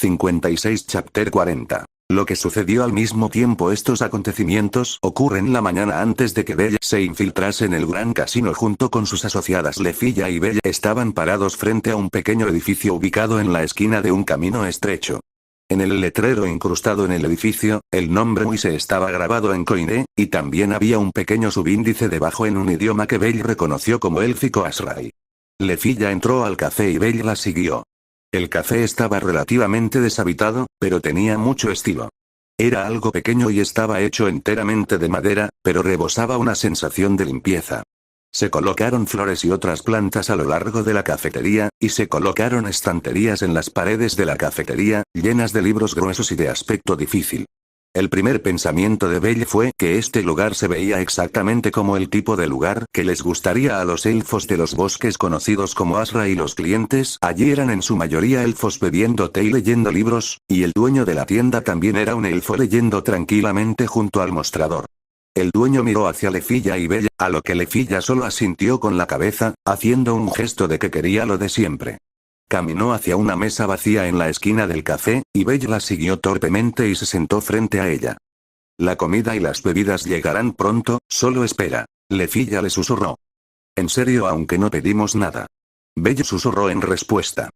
56 Chapter 40. Lo que sucedió al mismo tiempo. Estos acontecimientos ocurren la mañana antes de que Bella se infiltrase en el gran casino junto con sus asociadas. Lefilla y Bella estaban parados frente a un pequeño edificio ubicado en la esquina de un camino estrecho. En el letrero incrustado en el edificio, el nombre Moise estaba grabado en Koine, y también había un pequeño subíndice debajo en un idioma que Bella reconoció como élfico Asrai. Lefilla entró al café y Bella la siguió. El café estaba relativamente deshabitado, pero tenía mucho estilo. Era algo pequeño y estaba hecho enteramente de madera, pero rebosaba una sensación de limpieza. Se colocaron flores y otras plantas a lo largo de la cafetería, y se colocaron estanterías en las paredes de la cafetería, llenas de libros gruesos y de aspecto difícil. El primer pensamiento de Belle fue que este lugar se veía exactamente como el tipo de lugar que les gustaría a los elfos de los bosques conocidos como Asra, y los clientes allí eran en su mayoría elfos bebiendo té y leyendo libros, y el dueño de la tienda también era un elfo leyendo tranquilamente junto al mostrador. El dueño miró hacia Lefilla y Bella, a lo que Lefilla solo asintió con la cabeza, haciendo un gesto de que quería lo de siempre. Caminó hacia una mesa vacía en la esquina del café, y Bella la siguió torpemente y se sentó frente a ella. La comida y las bebidas llegarán pronto, solo espera. Lefilla le susurró. En serio, aunque no pedimos nada. Bella susurró en respuesta.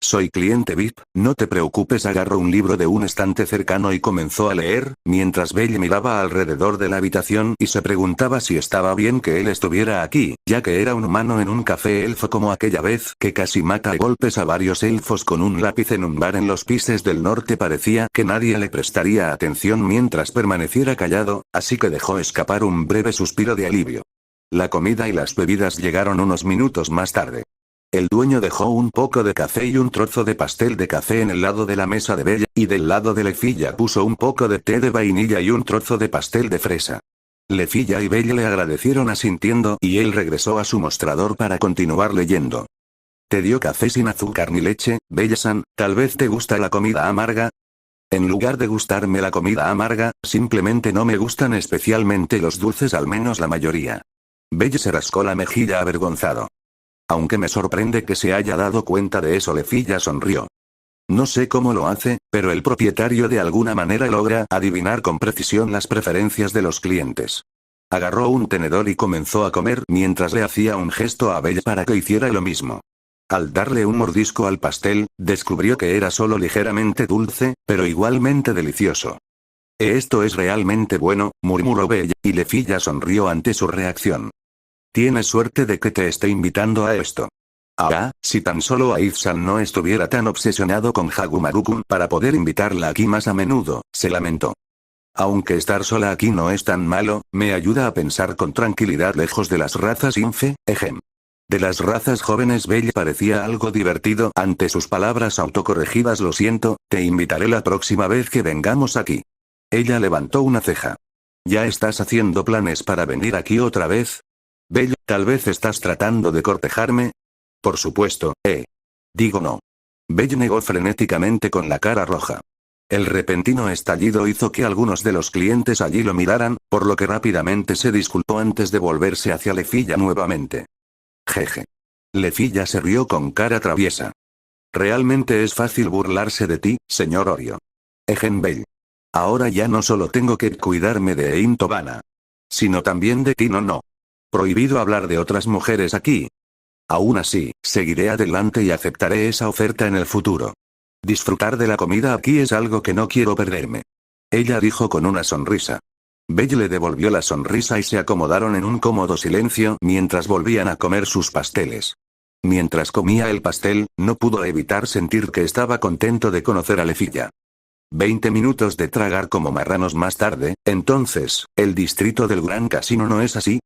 Soy cliente VIP, no te preocupes. Agarró un libro de un estante cercano y comenzó a leer, mientras Bella miraba alrededor de la habitación y se preguntaba si estaba bien que él estuviera aquí, ya que era un humano en un café elfo como aquella vez que casi mata a golpes a varios elfos con un lápiz en un bar en los Pises del Norte. Parecía que nadie le prestaría atención mientras permaneciera callado, así que dejó escapar un breve suspiro de alivio. La comida y las bebidas llegaron unos minutos más tarde. El dueño dejó un poco de café y un trozo de pastel de café en el lado de la mesa de Bella, y del lado de Lefilla puso un poco de té de vainilla y un trozo de pastel de fresa. Lefilla y Bella le agradecieron asintiendo y él regresó a su mostrador para continuar leyendo. ¿Te dio café sin azúcar ni leche, Bella-san? ¿Tal vez te gusta la comida amarga? En lugar de gustarme la comida amarga, simplemente no me gustan especialmente los dulces, al menos la mayoría. Bella se rascó la mejilla avergonzado. Aunque me sorprende que se haya dado cuenta de eso. Lefilla sonrió. No sé cómo lo hace, pero el propietario de alguna manera logra adivinar con precisión las preferencias de los clientes. Agarró un tenedor y comenzó a comer mientras le hacía un gesto a Bella para que hiciera lo mismo. Al darle un mordisco al pastel, descubrió que era solo ligeramente dulce, pero igualmente delicioso. Esto es realmente bueno, murmuró Bella, y Lefilla sonrió ante su reacción. Tienes suerte de que te esté invitando a esto. Ah, si tan solo Aizan no estuviera tan obsesionado con Hagumaru-kun para poder invitarla aquí más a menudo, se lamentó. Aunque estar sola aquí no es tan malo, me ayuda a pensar con tranquilidad lejos de las razas Infe, ejem. De las razas jóvenes. Bella parecía algo divertido ante sus palabras autocorregidas. Lo siento, te invitaré la próxima vez que vengamos aquí. Ella levantó una ceja. ¿Ya estás haciendo planes para venir aquí otra vez? Bella, ¿tal vez estás tratando de cortejarme? Por supuesto, Digo no. Bella negó frenéticamente con la cara roja. El repentino estallido hizo que algunos de los clientes allí lo miraran, por lo que rápidamente se disculpó antes de volverse hacia Lefilla nuevamente. Jeje. Lefilla se rió con cara traviesa. Realmente es fácil burlarse de ti, señor Orio. Ejen Bell. Ahora ya no solo tengo que cuidarme de Ein Tobana, sino también de ti. No. Prohibido hablar de otras mujeres aquí. Aún así, seguiré adelante y aceptaré esa oferta en el futuro. Disfrutar de la comida aquí es algo que no quiero perderme. Ella dijo con una sonrisa. Belle le devolvió la sonrisa y se acomodaron en un cómodo silencio mientras volvían a comer sus pasteles. Mientras comía el pastel, no pudo evitar sentir que estaba contento de conocer a Lefilla. 20 minutos de tragar como marranos más tarde. Entonces, ¿el distrito del Gran Casino no es así?,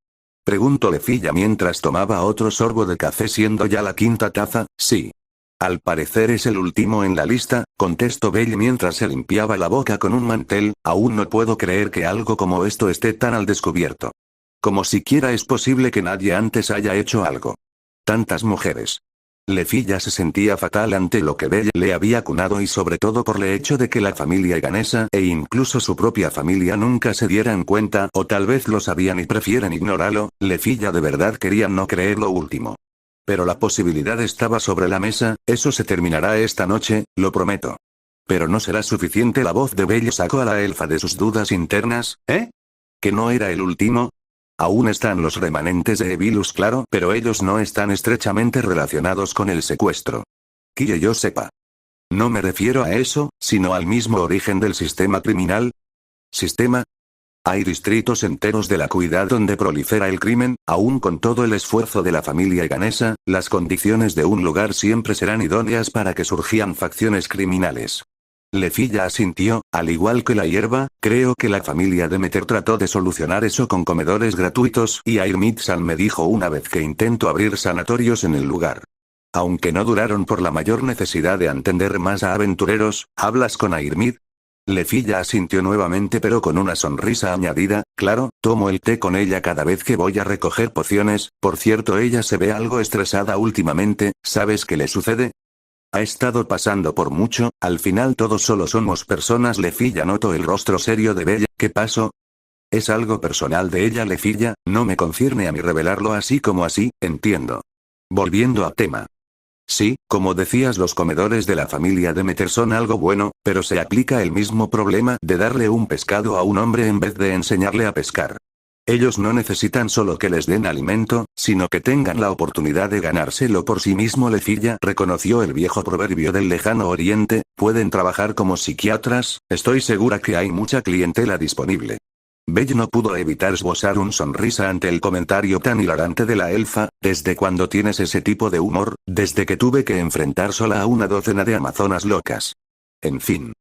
preguntó Lefilla mientras tomaba otro sorbo de café, siendo ya la quinta taza. Sí. Al parecer es el último en la lista, contestó Belle mientras se limpiaba la boca con un mantel. Aún no puedo creer que algo como esto esté tan al descubierto. Como siquiera es posible que nadie antes haya hecho algo. Tantas mujeres. Lefilla se sentía fatal ante lo que Belle le había acunado, y sobre todo por el hecho de que la familia ganesa e incluso su propia familia nunca se dieran cuenta, o tal vez lo sabían y prefieren ignorarlo. Lefilla de verdad quería no creer lo último. Pero la posibilidad estaba sobre la mesa. Eso se terminará esta noche, lo prometo. Pero no será suficiente. La voz de Belle sacó a la elfa de sus dudas internas, ¿eh? ¿Que no era el último? Aún están los remanentes de Evilus, claro, pero ellos no están estrechamente relacionados con el secuestro. Que yo sepa. No me refiero a eso, sino al mismo origen del sistema criminal. ¿Sistema? Hay distritos enteros de la Cuidad donde prolifera el crimen, aún con todo el esfuerzo de la familia ganesa, las condiciones de un lugar siempre serán idóneas para que surgieran facciones criminales. Lefilla asintió, al igual que la hierba, creo que la familia Demeter trató de solucionar eso con comedores gratuitos y Airmitsan me dijo una vez que intentó abrir sanatorios en el lugar. Aunque no duraron por la mayor necesidad de atender más a aventureros, ¿hablas con Airmid? Lefilla asintió nuevamente pero con una sonrisa añadida, claro, tomo el té con ella cada vez que voy a recoger pociones, por cierto ella se ve algo estresada últimamente, ¿sabes qué le sucede? Ha estado pasando por mucho, al final todos solo somos personas. Lefilla notó el rostro serio de Bella, ¿qué pasó? Es algo personal de ella. Lefilla, no me concierne a mí revelarlo así como así, entiendo. Volviendo a tema. Sí, como decías, los comedores de la familia Demeter son algo bueno, pero se aplica el mismo problema de darle un pescado a un hombre en vez de enseñarle a pescar. Ellos no necesitan solo que les den alimento, sino que tengan la oportunidad de ganárselo por sí mismo. Lefilla reconoció el viejo proverbio del lejano oriente, pueden trabajar como psiquiatras, estoy segura que hay mucha clientela disponible. Belle no pudo evitar esbozar una sonrisa ante el comentario tan hilarante de la elfa. ¿Desde cuándo tienes ese tipo de humor? Desde que tuve que enfrentar sola a una docena de amazonas locas. En fin.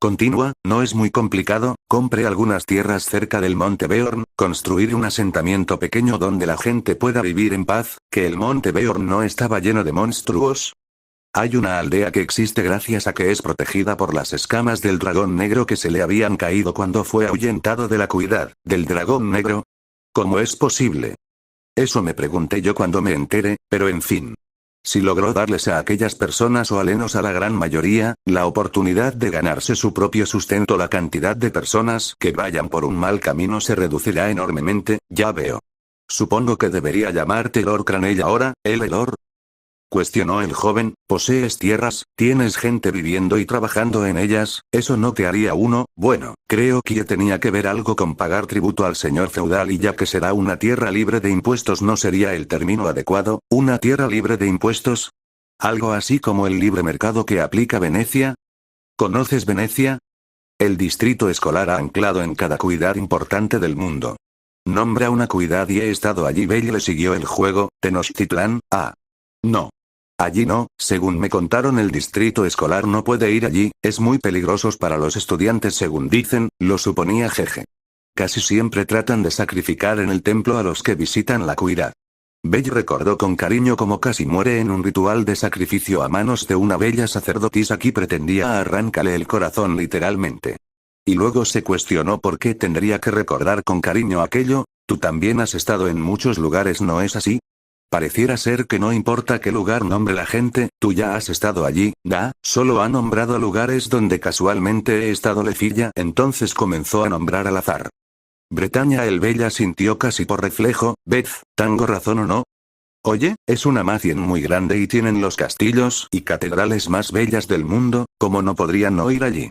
Continúa, no es muy complicado, compré algunas tierras cerca del monte Beorn, construir un asentamiento pequeño donde la gente pueda vivir en paz, que el monte Beorn no estaba lleno de monstruos. Hay una aldea que existe gracias a que es protegida por las escamas del dragón negro que se le habían caído cuando fue ahuyentado de la Cuidad, del dragón negro. ¿Cómo es posible? Eso me pregunté yo cuando me enteré, pero en fin. Si logró darles a aquellas personas o alenos a la gran mayoría, la oportunidad de ganarse su propio sustento, la cantidad de personas que vayan por un mal camino se reducirá enormemente, ya veo. Supongo que debería llamarte Lord Cranell ahora, Lord. Cuestionó el joven, posees tierras, tienes gente viviendo y trabajando en ellas, ¿eso no te haría uno? Bueno, creo que tenía que ver algo con pagar tributo al señor feudal y ya que será una tierra libre de impuestos no sería el término adecuado, ¿una tierra libre de impuestos? ¿Algo así como el libre mercado que aplica Venecia? ¿Conoces Venecia? El distrito escolar anclado en cada ciudad importante del mundo. Nombra una ciudad y he estado allí. Belle le siguió el juego, Tenochtitlán, no. Allí no, según me contaron el distrito escolar no puede ir allí, es muy peligrosos para los estudiantes según dicen, lo suponía Jeje. Casi siempre tratan de sacrificar en el templo a los que visitan la Cuidad. Belle recordó con cariño cómo casi muere en un ritual de sacrificio a manos de una bella sacerdotisa que pretendía arrancarle el corazón literalmente. Y luego se cuestionó por qué tendría que recordar con cariño aquello. Tú también has estado en muchos lugares, ¿no es así? Pareciera ser que no importa qué lugar nombre la gente, tú ya has estado allí, solo ha nombrado lugares donde casualmente he estado. Lefilla entonces comenzó a nombrar al azar. Bretaña. El Bella sintió casi por reflejo, Beth, ¿tengo razón o no? Oye, es una nación muy grande y tienen los castillos y catedrales más bellas del mundo, ¿cómo no podrían no ir allí?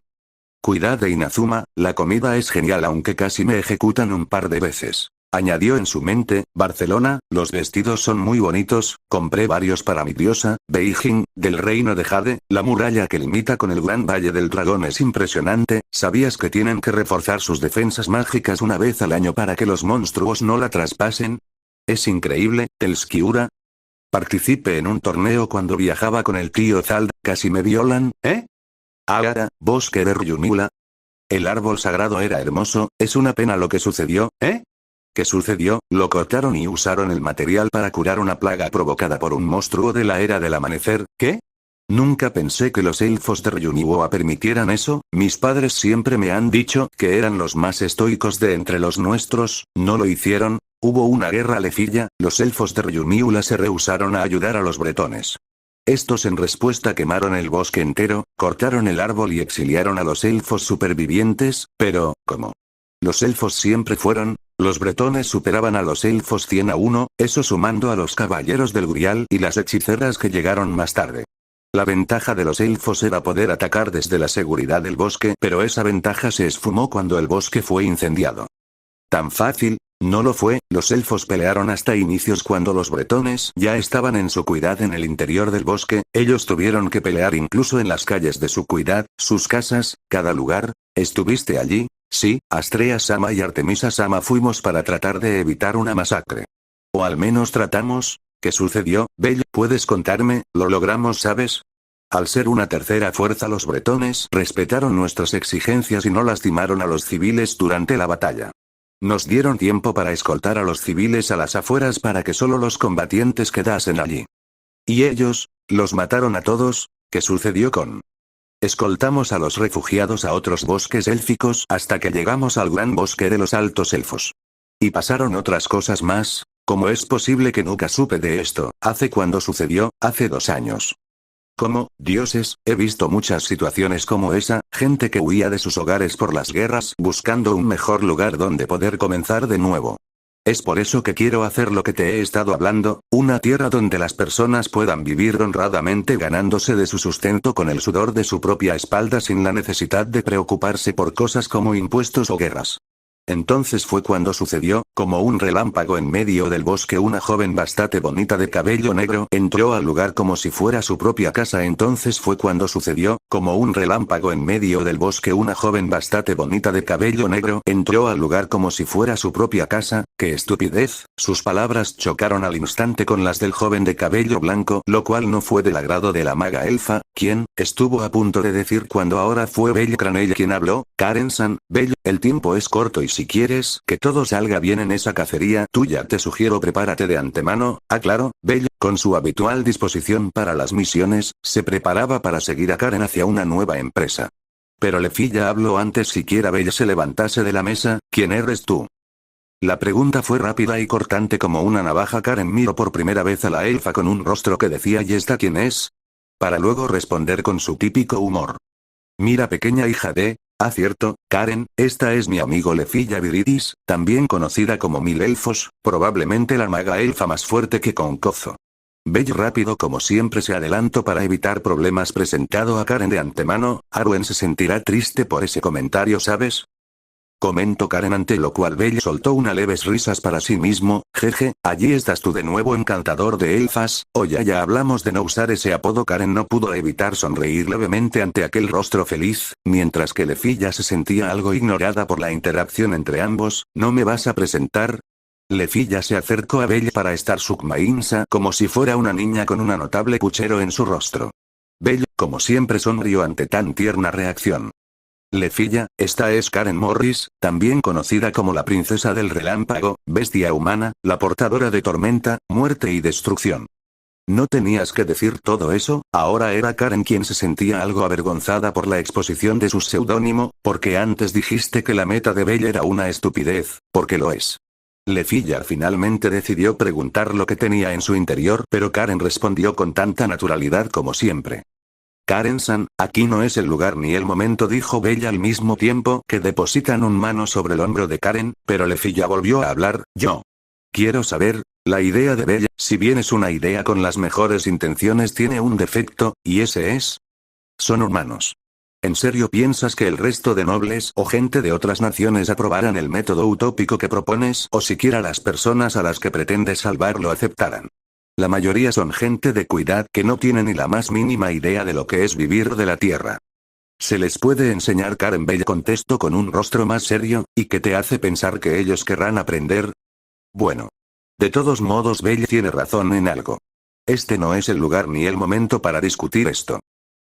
Cuidad de Inazuma, la comida es genial aunque casi me ejecutan un par de veces. Añadió en su mente, Barcelona, los vestidos son muy bonitos, compré varios para mi diosa, Beijing, del reino de Jade, la muralla que limita con el gran valle del dragón es impresionante, ¿sabías que tienen que reforzar sus defensas mágicas una vez al año para que los monstruos no la traspasen? Es increíble, Telskiura. Participé en un torneo cuando viajaba con el tío Zald, casi me violan, Agara, bosque de Ryunula. El árbol sagrado era hermoso, es una pena lo que sucedió, ¿Qué sucedió? Lo cortaron y usaron el material para curar una plaga provocada por un monstruo de la era del amanecer, ¿qué? Nunca pensé que los elfos de Ryuniwa permitieran eso, mis padres siempre me han dicho que eran los más estoicos de entre los nuestros, no lo hicieron, hubo una guerra. Lefilla, los elfos de Ryuniwa se rehusaron a ayudar a los bretones. Estos en respuesta quemaron el bosque entero, cortaron el árbol y exiliaron a los elfos supervivientes, pero, ¿cómo? Los elfos siempre fueron. Los bretones superaban a los elfos 100 a 1, eso sumando a los caballeros del Grial y las hechiceras que llegaron más tarde. La ventaja de los elfos era poder atacar desde la seguridad del bosque, pero esa ventaja se esfumó cuando el bosque fue incendiado. ¿Tan fácil? No lo fue, los elfos pelearon hasta inicios cuando los bretones ya estaban en su cuidad en el interior del bosque, ellos tuvieron que pelear incluso en las calles de su cuidad, sus casas, cada lugar. ¿Estuviste allí? Sí, Astrea Sama y Artemisa Sama fuimos para tratar de evitar una masacre. O al menos tratamos. ¿Qué sucedió, Belle? ¿Puedes contarme? ¿Lo logramos, sabes? Al ser una tercera fuerza, los bretones respetaron nuestras exigencias y no lastimaron a los civiles durante la batalla. Nos dieron tiempo para escoltar a los civiles a las afueras para que solo los combatientes quedasen allí. ¿Y ellos? ¿Los mataron a todos? ¿Qué sucedió con? Escoltamos a los refugiados a otros bosques élficos hasta que llegamos al gran bosque de los altos elfos. Y pasaron otras cosas más. ¿Cómo es posible que nunca supe de esto? ¿Hace cuándo sucedió? Hace 2 años. ¿Cómo, dioses? He visto muchas situaciones como esa, gente que huía de sus hogares por las guerras buscando un mejor lugar donde poder comenzar de nuevo. Es por eso que quiero hacer lo que te he estado hablando, una tierra donde las personas puedan vivir honradamente ganándose de su sustento con el sudor de su propia espalda sin la necesidad de preocuparse por cosas como impuestos o guerras. Entonces fue cuando sucedió, como un relámpago en medio del bosque, una joven bastante bonita de cabello negro entró al lugar como si fuera su propia casa. Entonces fue cuando sucedió, como un relámpago en medio del bosque, una joven bastante bonita de cabello negro entró al lugar como si fuera su propia casa. ¡Qué estupidez! Sus palabras chocaron al instante con las del joven de cabello blanco, lo cual no fue del agrado de la maga elfa, quien estuvo a punto de decir cuando ahora fue Belle Cranell quien habló. Karen-san, Belle, el tiempo es corto y si quieres que todo salga bien en esa cacería tuya te sugiero prepárate de antemano. Claro, Belle, con su habitual disposición para las misiones, se preparaba para seguir a Karen hacia una nueva empresa. Pero Lefilla habló antes siquiera Belle se levantase de la mesa. ¿Quién eres tú? La pregunta fue rápida y cortante como una navaja. Karen miró por primera vez a la elfa con un rostro que decía ¿y esta quién es? Para luego responder con su típico humor. Mira, pequeña hija de... cierto, Karen, esta es mi amigo Lefilla Viridis, también conocida como Mil Elfos, probablemente la maga elfa más fuerte que Concozo. Belle rápido como siempre se adelantó para evitar problemas presentado a Karen de antemano. Arwen se sentirá triste por ese comentario, ¿sabes? Comentó Karen, ante lo cual Belle soltó una leves risas para sí mismo. Jeje, allí estás tú de nuevo, encantador de elfas. Ya hablamos de no usar ese apodo. Karen no pudo evitar sonreír levemente ante aquel rostro feliz, mientras que Lefilla se sentía algo ignorada por la interacción entre ambos. ¿No me vas a presentar? Lefilla se acercó a Belle para estar sukmainsa como si fuera una niña con un notable puchero en su rostro. Belle, como siempre, sonrió ante tan tierna reacción. Lefilla, esta es Karen Morris, también conocida como la princesa del relámpago, bestia humana, la portadora de tormenta, muerte y destrucción. No tenías que decir todo eso. Ahora era Karen quien se sentía algo avergonzada por la exposición de su seudónimo, porque antes dijiste que la meta de Belle era una estupidez, porque lo es. Lefilla finalmente decidió preguntar lo que tenía en su interior, pero Karen respondió con tanta naturalidad como siempre. Karen-san, aquí no es el lugar ni el momento, dijo Belle al mismo tiempo que depositan una mano sobre el hombro de Karen, pero Lefilla volvió a hablar. Yo quiero saber, la idea de Belle, si bien es una idea con las mejores intenciones, tiene un defecto, y ese es... son humanos. ¿En serio piensas que el resto de nobles o gente de otras naciones aprobaran el método utópico que propones, o siquiera las personas a las que pretendes salvar lo aceptaran? La mayoría son gente de cuidad que no tiene ni la más mínima idea de lo que es vivir de la tierra. Se les puede enseñar. Karen Belle contestó con un rostro más serio, ¿y qué te hace pensar que ellos querrán aprender? Bueno. De todos modos, Belle tiene razón en algo. Este no es el lugar ni el momento para discutir esto.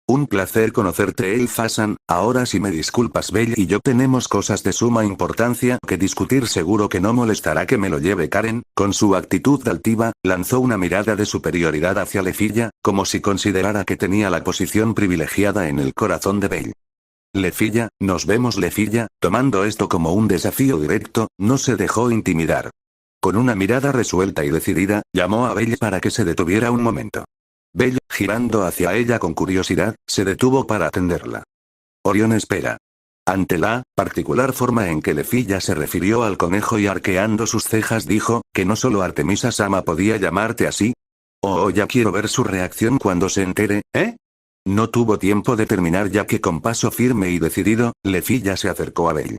Un placer conocerte, Elfa-san. Ahora si me disculpas, Belle y yo tenemos cosas de suma importancia que discutir. Seguro que no molestará que me lo lleve. Karen, con su actitud altiva, lanzó una mirada de superioridad hacia Lefilla, como si considerara que tenía la posición privilegiada en el corazón de Belle. Lefilla, nos vemos. Lefilla, tomando esto como un desafío directo, no se dejó intimidar. Con una mirada resuelta y decidida, llamó a Belle para que se detuviera un momento. Belle, girando hacia ella con curiosidad, se detuvo para atenderla. Orión espera. Ante la particular forma en que Lefilla se refirió al conejo y arqueando sus cejas dijo, que no solo Artemisa Sama podía llamarte así. Ya quiero ver su reacción cuando se entere, ¿eh? No tuvo tiempo de terminar ya que con paso firme y decidido, Lefilla se acercó a Belle.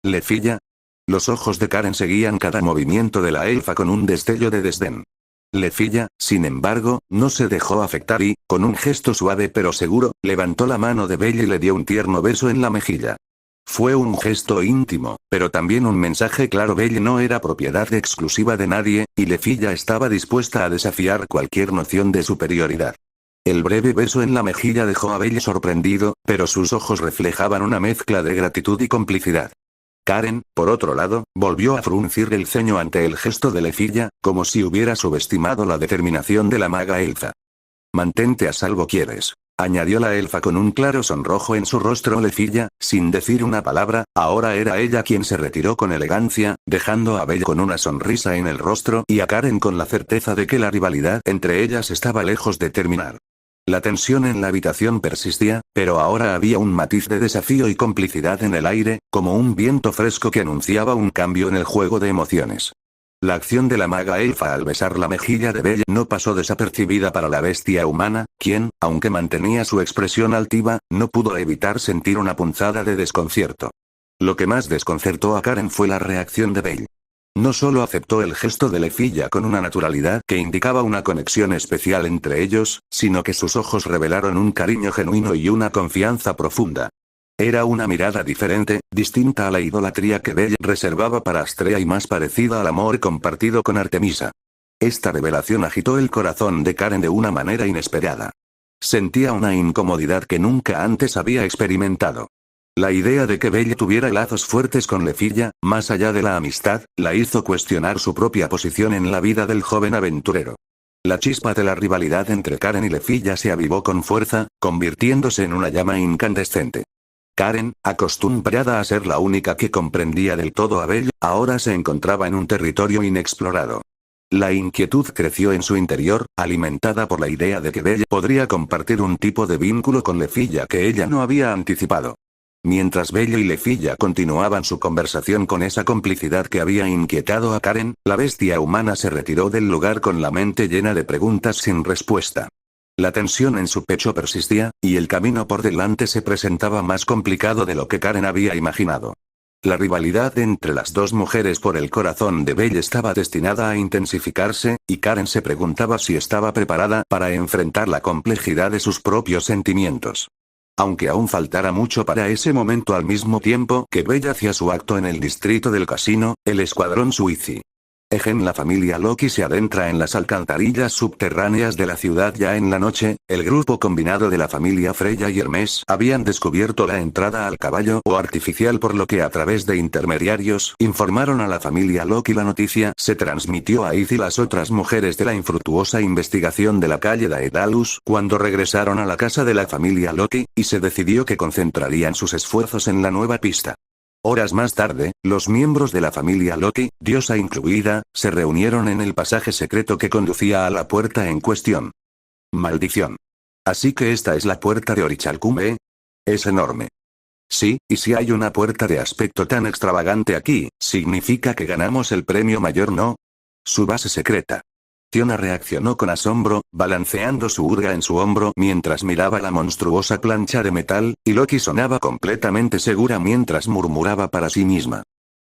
¿Lefilla? Los ojos de Karen seguían cada movimiento de la elfa con un destello de desdén. Lefilla, sin embargo, no se dejó afectar y, con un gesto suave pero seguro, levantó la mano de Belle y le dio un tierno beso en la mejilla. Fue un gesto íntimo, pero también un mensaje claro. Belle no era propiedad exclusiva de nadie, y Lefilla estaba dispuesta a desafiar cualquier noción de superioridad. El breve beso en la mejilla dejó a Belle sorprendido, pero sus ojos reflejaban una mezcla de gratitud y complicidad. Karen, por otro lado, volvió a fruncir el ceño ante el gesto de Lefilla, como si hubiera subestimado la determinación de la maga elfa. Mantente a salvo, ¿quieres?, añadió la elfa con un claro sonrojo en su rostro. Lefilla, sin decir una palabra, ahora era ella quien se retiró con elegancia, dejando a Belle con una sonrisa en el rostro y a Karen con la certeza de que la rivalidad entre ellas estaba lejos de terminar. La tensión en la habitación persistía, pero ahora había un matiz de desafío y complicidad en el aire, como un viento fresco que anunciaba un cambio en el juego de emociones. La acción de la maga elfa al besar la mejilla de Belle no pasó desapercibida para la bestia humana, quien, aunque mantenía su expresión altiva, no pudo evitar sentir una punzada de desconcierto. Lo que más desconcertó a Karen fue la reacción de Belle. No solo aceptó el gesto de Lefilla con una naturalidad que indicaba una conexión especial entre ellos, sino que sus ojos revelaron un cariño genuino y una confianza profunda. Era una mirada diferente, distinta a la idolatría que Belle reservaba para Astrea y más parecida al amor compartido con Artemisa. Esta revelación agitó el corazón de Karen de una manera inesperada. Sentía una incomodidad que nunca antes había experimentado. La idea de que Belle tuviera lazos fuertes con Lefilla, más allá de la amistad, la hizo cuestionar su propia posición en la vida del joven aventurero. La chispa de la rivalidad entre Karen y Lefilla se avivó con fuerza, convirtiéndose en una llama incandescente. Karen, acostumbrada a ser la única que comprendía del todo a Belle, ahora se encontraba en un territorio inexplorado. La inquietud creció en su interior, alimentada por la idea de que Belle podría compartir un tipo de vínculo con Lefilla que ella no había anticipado. Mientras Belle y Lefilla continuaban su conversación con esa complicidad que había inquietado a Karen, la bestia humana se retiró del lugar con la mente llena de preguntas sin respuesta. La tensión en su pecho persistía, y el camino por delante se presentaba más complicado de lo que Karen había imaginado. La rivalidad entre las dos mujeres por el corazón de Belle estaba destinada a intensificarse, y Karen se preguntaba si estaba preparada para enfrentar la complejidad de sus propios sentimientos. Aunque aún faltara mucho para ese momento, al mismo tiempo que Belle hacía su acto en el distrito del casino, el escuadrón Suici. La familia Loki se adentra en las alcantarillas subterráneas de la ciudad ya en la noche. El grupo combinado de la familia Freya y Hermes habían descubierto la entrada al caballo o artificial, por lo que a través de intermediarios informaron a la familia Loki. La noticia se transmitió a Iz y las otras mujeres de la infructuosa investigación de la calle Daedalus cuando regresaron a la casa de la familia Loki, y se decidió que concentrarían sus esfuerzos en la nueva pista. Horas más tarde, los miembros de la familia Loki, diosa incluida, se reunieron en el pasaje secreto que conducía a la puerta en cuestión. Maldición. Así que esta es la puerta de Orichalcum, ¿eh? Es enorme. Sí, y si hay una puerta de aspecto tan extravagante aquí, significa que ganamos el premio mayor, ¿no? Su base secreta. Tiona reaccionó con asombro, balanceando su urga en su hombro mientras miraba la monstruosa plancha de metal, y Loki sonaba completamente segura mientras murmuraba para sí misma.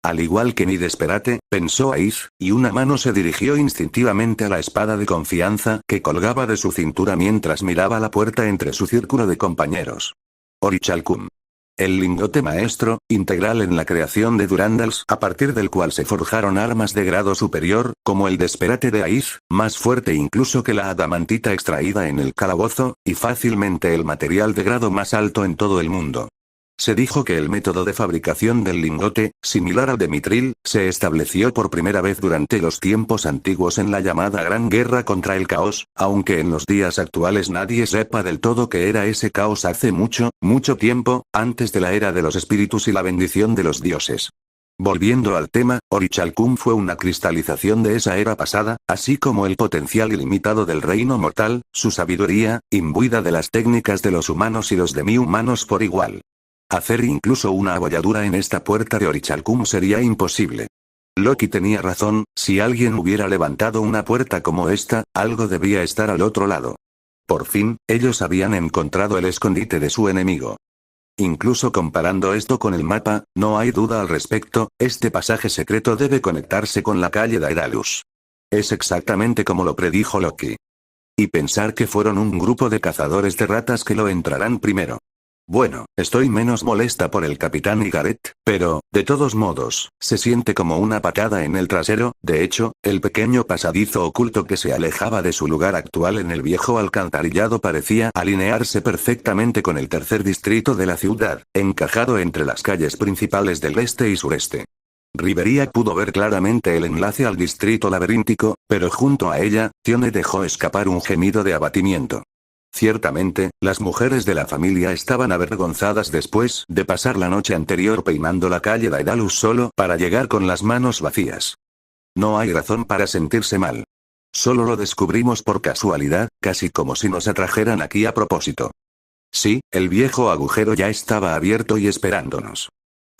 Al igual que Nidesperate, pensó Aiz, y una mano se dirigió instintivamente a la espada de confianza que colgaba de su cintura mientras miraba la puerta entre su círculo de compañeros. Orichalcum. El lingote maestro, integral en la creación de Durandals, a partir del cual se forjaron armas de grado superior, como el Desperate de Aiz, más fuerte incluso que la adamantita extraída en el calabozo, y fácilmente el material de grado más alto en todo el mundo. Se dijo que el método de fabricación del lingote, similar al de mitril, se estableció por primera vez durante los tiempos antiguos en la llamada Gran Guerra contra el Caos, aunque en los días actuales nadie sepa del todo qué era ese caos hace mucho, mucho tiempo, antes de la era de los espíritus y la bendición de los dioses. Volviendo al tema, Orichalcum fue una cristalización de esa era pasada, así como el potencial ilimitado del reino mortal, su sabiduría, imbuida de las técnicas de los humanos y los demi-humanos por igual. Hacer incluso una abolladura en esta puerta de Orichalcum sería imposible. Loki tenía razón, si alguien hubiera levantado una puerta como esta, algo debía estar al otro lado. Por fin, ellos habían encontrado el escondite de su enemigo. Incluso comparando esto con el mapa, no hay duda al respecto, este pasaje secreto debe conectarse con la calle Daedalus. Es exactamente como lo predijo Loki. Y pensar que fueron un grupo de cazadores de ratas que lo entrarán primero. Bueno, estoy menos molesta por el capitán y Gareth, pero, de todos modos, se siente como una patada en el trasero. De hecho, el pequeño pasadizo oculto que se alejaba de su lugar actual en el viejo alcantarillado parecía alinearse perfectamente con el tercer distrito de la ciudad, encajado entre las calles principales del este y sureste. Rivería pudo ver claramente el enlace al distrito laberíntico, pero junto a ella, Tione dejó escapar un gemido de abatimiento. Ciertamente, las mujeres de la familia estaban avergonzadas después de pasar la noche anterior peinando la calle Daedalus solo para llegar con las manos vacías. No hay razón para sentirse mal. Solo lo descubrimos por casualidad, casi como si nos atrajeran aquí a propósito. Sí, el viejo agujero ya estaba abierto y esperándonos.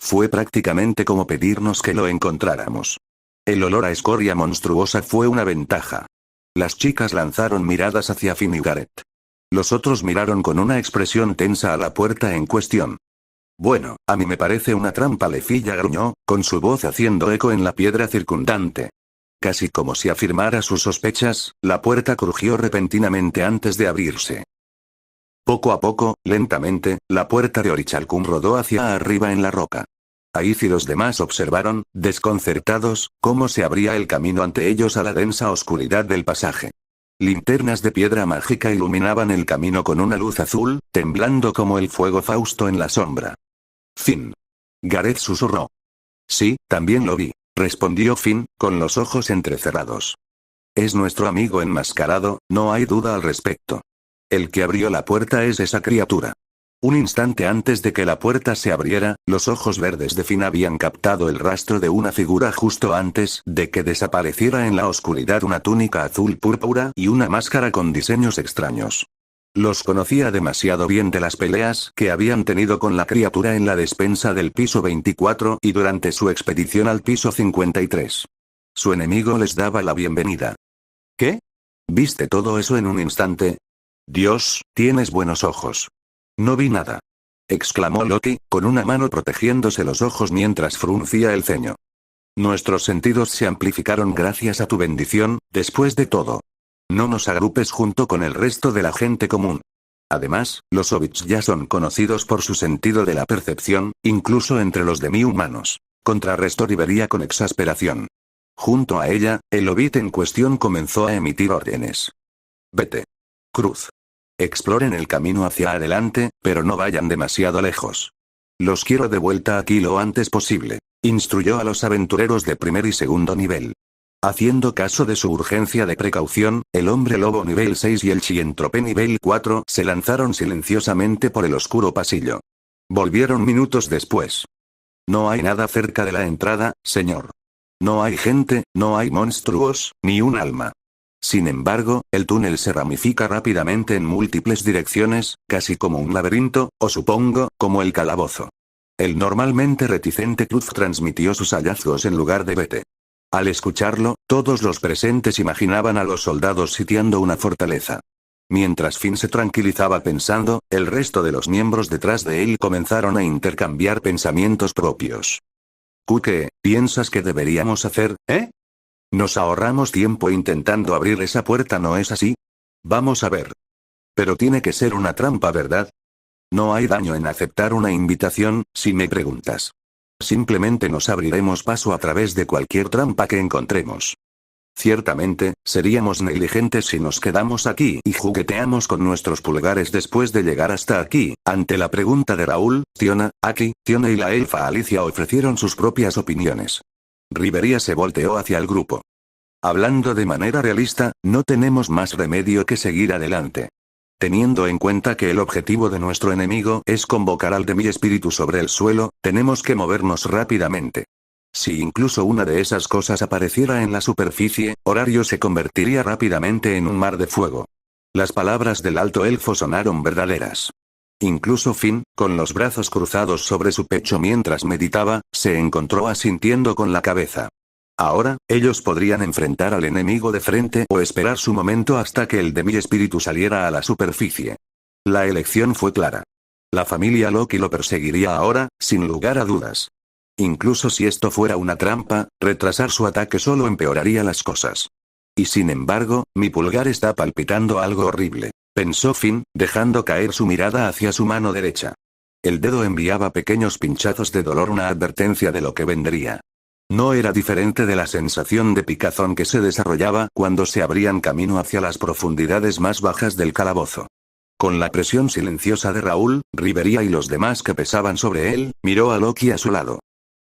Fue prácticamente como pedirnos que lo encontráramos. El olor a escoria monstruosa fue una ventaja. Las chicas lanzaron miradas hacia Finn y Gareth. Los otros miraron con una expresión tensa a la puerta en cuestión. Bueno, a mí me parece una trampa, Lefilla gruñó, con su voz haciendo eco en la piedra circundante. Casi como si afirmara sus sospechas, la puerta crujió repentinamente antes de abrirse. Poco a poco, lentamente, la puerta de Orichalcum rodó hacia arriba en la roca. Aiz y los demás observaron, desconcertados, cómo se abría el camino ante ellos a la densa oscuridad del pasaje. Linternas de piedra mágica iluminaban el camino con una luz azul, temblando como el fuego Fausto en la sombra. Finn. Gareth susurró. Sí, también lo vi, respondió Finn, con los ojos entrecerrados. Es nuestro amigo enmascarado, no hay duda al respecto. El que abrió la puerta es esa criatura. Un instante antes de que la puerta se abriera, los ojos verdes de Finn habían captado el rastro de una figura justo antes de que desapareciera en la oscuridad, una túnica azul púrpura y una máscara con diseños extraños. Los conocía demasiado bien de las peleas que habían tenido con la criatura en la despensa del piso 24 y durante su expedición al piso 53. Su enemigo les daba la bienvenida. ¿Qué? ¿Viste todo eso en un instante? Dios, tienes buenos ojos. No vi nada. Exclamó Loki, con una mano protegiéndose los ojos mientras fruncía el ceño. Nuestros sentidos se amplificaron gracias a tu bendición, después de todo. No nos agrupes junto con el resto de la gente común. Además, los hobbits ya son conocidos por su sentido de la percepción, incluso entre los demi-humanos. Contrarrestó Rivería con exasperación. Junto a ella, el hobbit en cuestión comenzó a emitir órdenes. Vete. Cruz. Exploren el camino hacia adelante, pero no vayan demasiado lejos. Los quiero de vuelta aquí lo antes posible, instruyó a los aventureros de primer y segundo nivel. Haciendo caso de su urgencia de precaución, el hombre lobo nivel 6 y el chientrope nivel 4 se lanzaron silenciosamente por el oscuro pasillo. Volvieron minutos después. No hay nada cerca de la entrada, señor. No hay gente, no hay monstruos, ni un alma. Sin embargo, el túnel se ramifica rápidamente en múltiples direcciones, casi como un laberinto, o supongo, como el calabozo. El normalmente reticente Cruz transmitió sus hallazgos en lugar de vete. Al escucharlo, todos los presentes imaginaban a los soldados sitiando una fortaleza. Mientras Finn se tranquilizaba pensando, el resto de los miembros detrás de él comenzaron a intercambiar pensamientos propios. ¿Qué piensas que deberíamos hacer, eh? Nos ahorramos tiempo intentando abrir esa puerta, ¿no es así? Vamos a ver. Pero tiene que ser una trampa, ¿verdad? No hay daño en aceptar una invitación, si me preguntas. Simplemente nos abriremos paso a través de cualquier trampa que encontremos. Ciertamente, seríamos negligentes si nos quedamos aquí y jugueteamos con nuestros pulgares después de llegar hasta aquí. Ante la pregunta de Raúl, Tiona, Aki, Tione y la elfa Alicia ofrecieron sus propias opiniones. Rivería se volteó hacia el grupo. Hablando de manera realista, no tenemos más remedio que seguir adelante. Teniendo en cuenta que el objetivo de nuestro enemigo es convocar al demi-espíritu sobre el suelo, tenemos que movernos rápidamente. Si incluso una de esas cosas apareciera en la superficie, Horario se convertiría rápidamente en un mar de fuego. Las palabras del alto elfo sonaron verdaderas. Incluso Finn, con los brazos cruzados sobre su pecho mientras meditaba, se encontró asintiendo con la cabeza. Ahora, ellos podrían enfrentar al enemigo de frente o esperar su momento hasta que el de mi espíritu saliera a la superficie. La elección fue clara. La familia Loki lo perseguiría ahora, sin lugar a dudas. Incluso si esto fuera una trampa, retrasar su ataque solo empeoraría las cosas. Y sin embargo, mi pulgar está palpitando algo horrible, pensó Finn, dejando caer su mirada hacia su mano derecha. El dedo enviaba pequeños pinchazos de dolor, una advertencia de lo que vendría. No era diferente de la sensación de picazón que se desarrollaba cuando se abrían camino hacia las profundidades más bajas del calabozo. Con la presión silenciosa de Raúl, Rivería y los demás que pesaban sobre él, miró a Loki a su lado.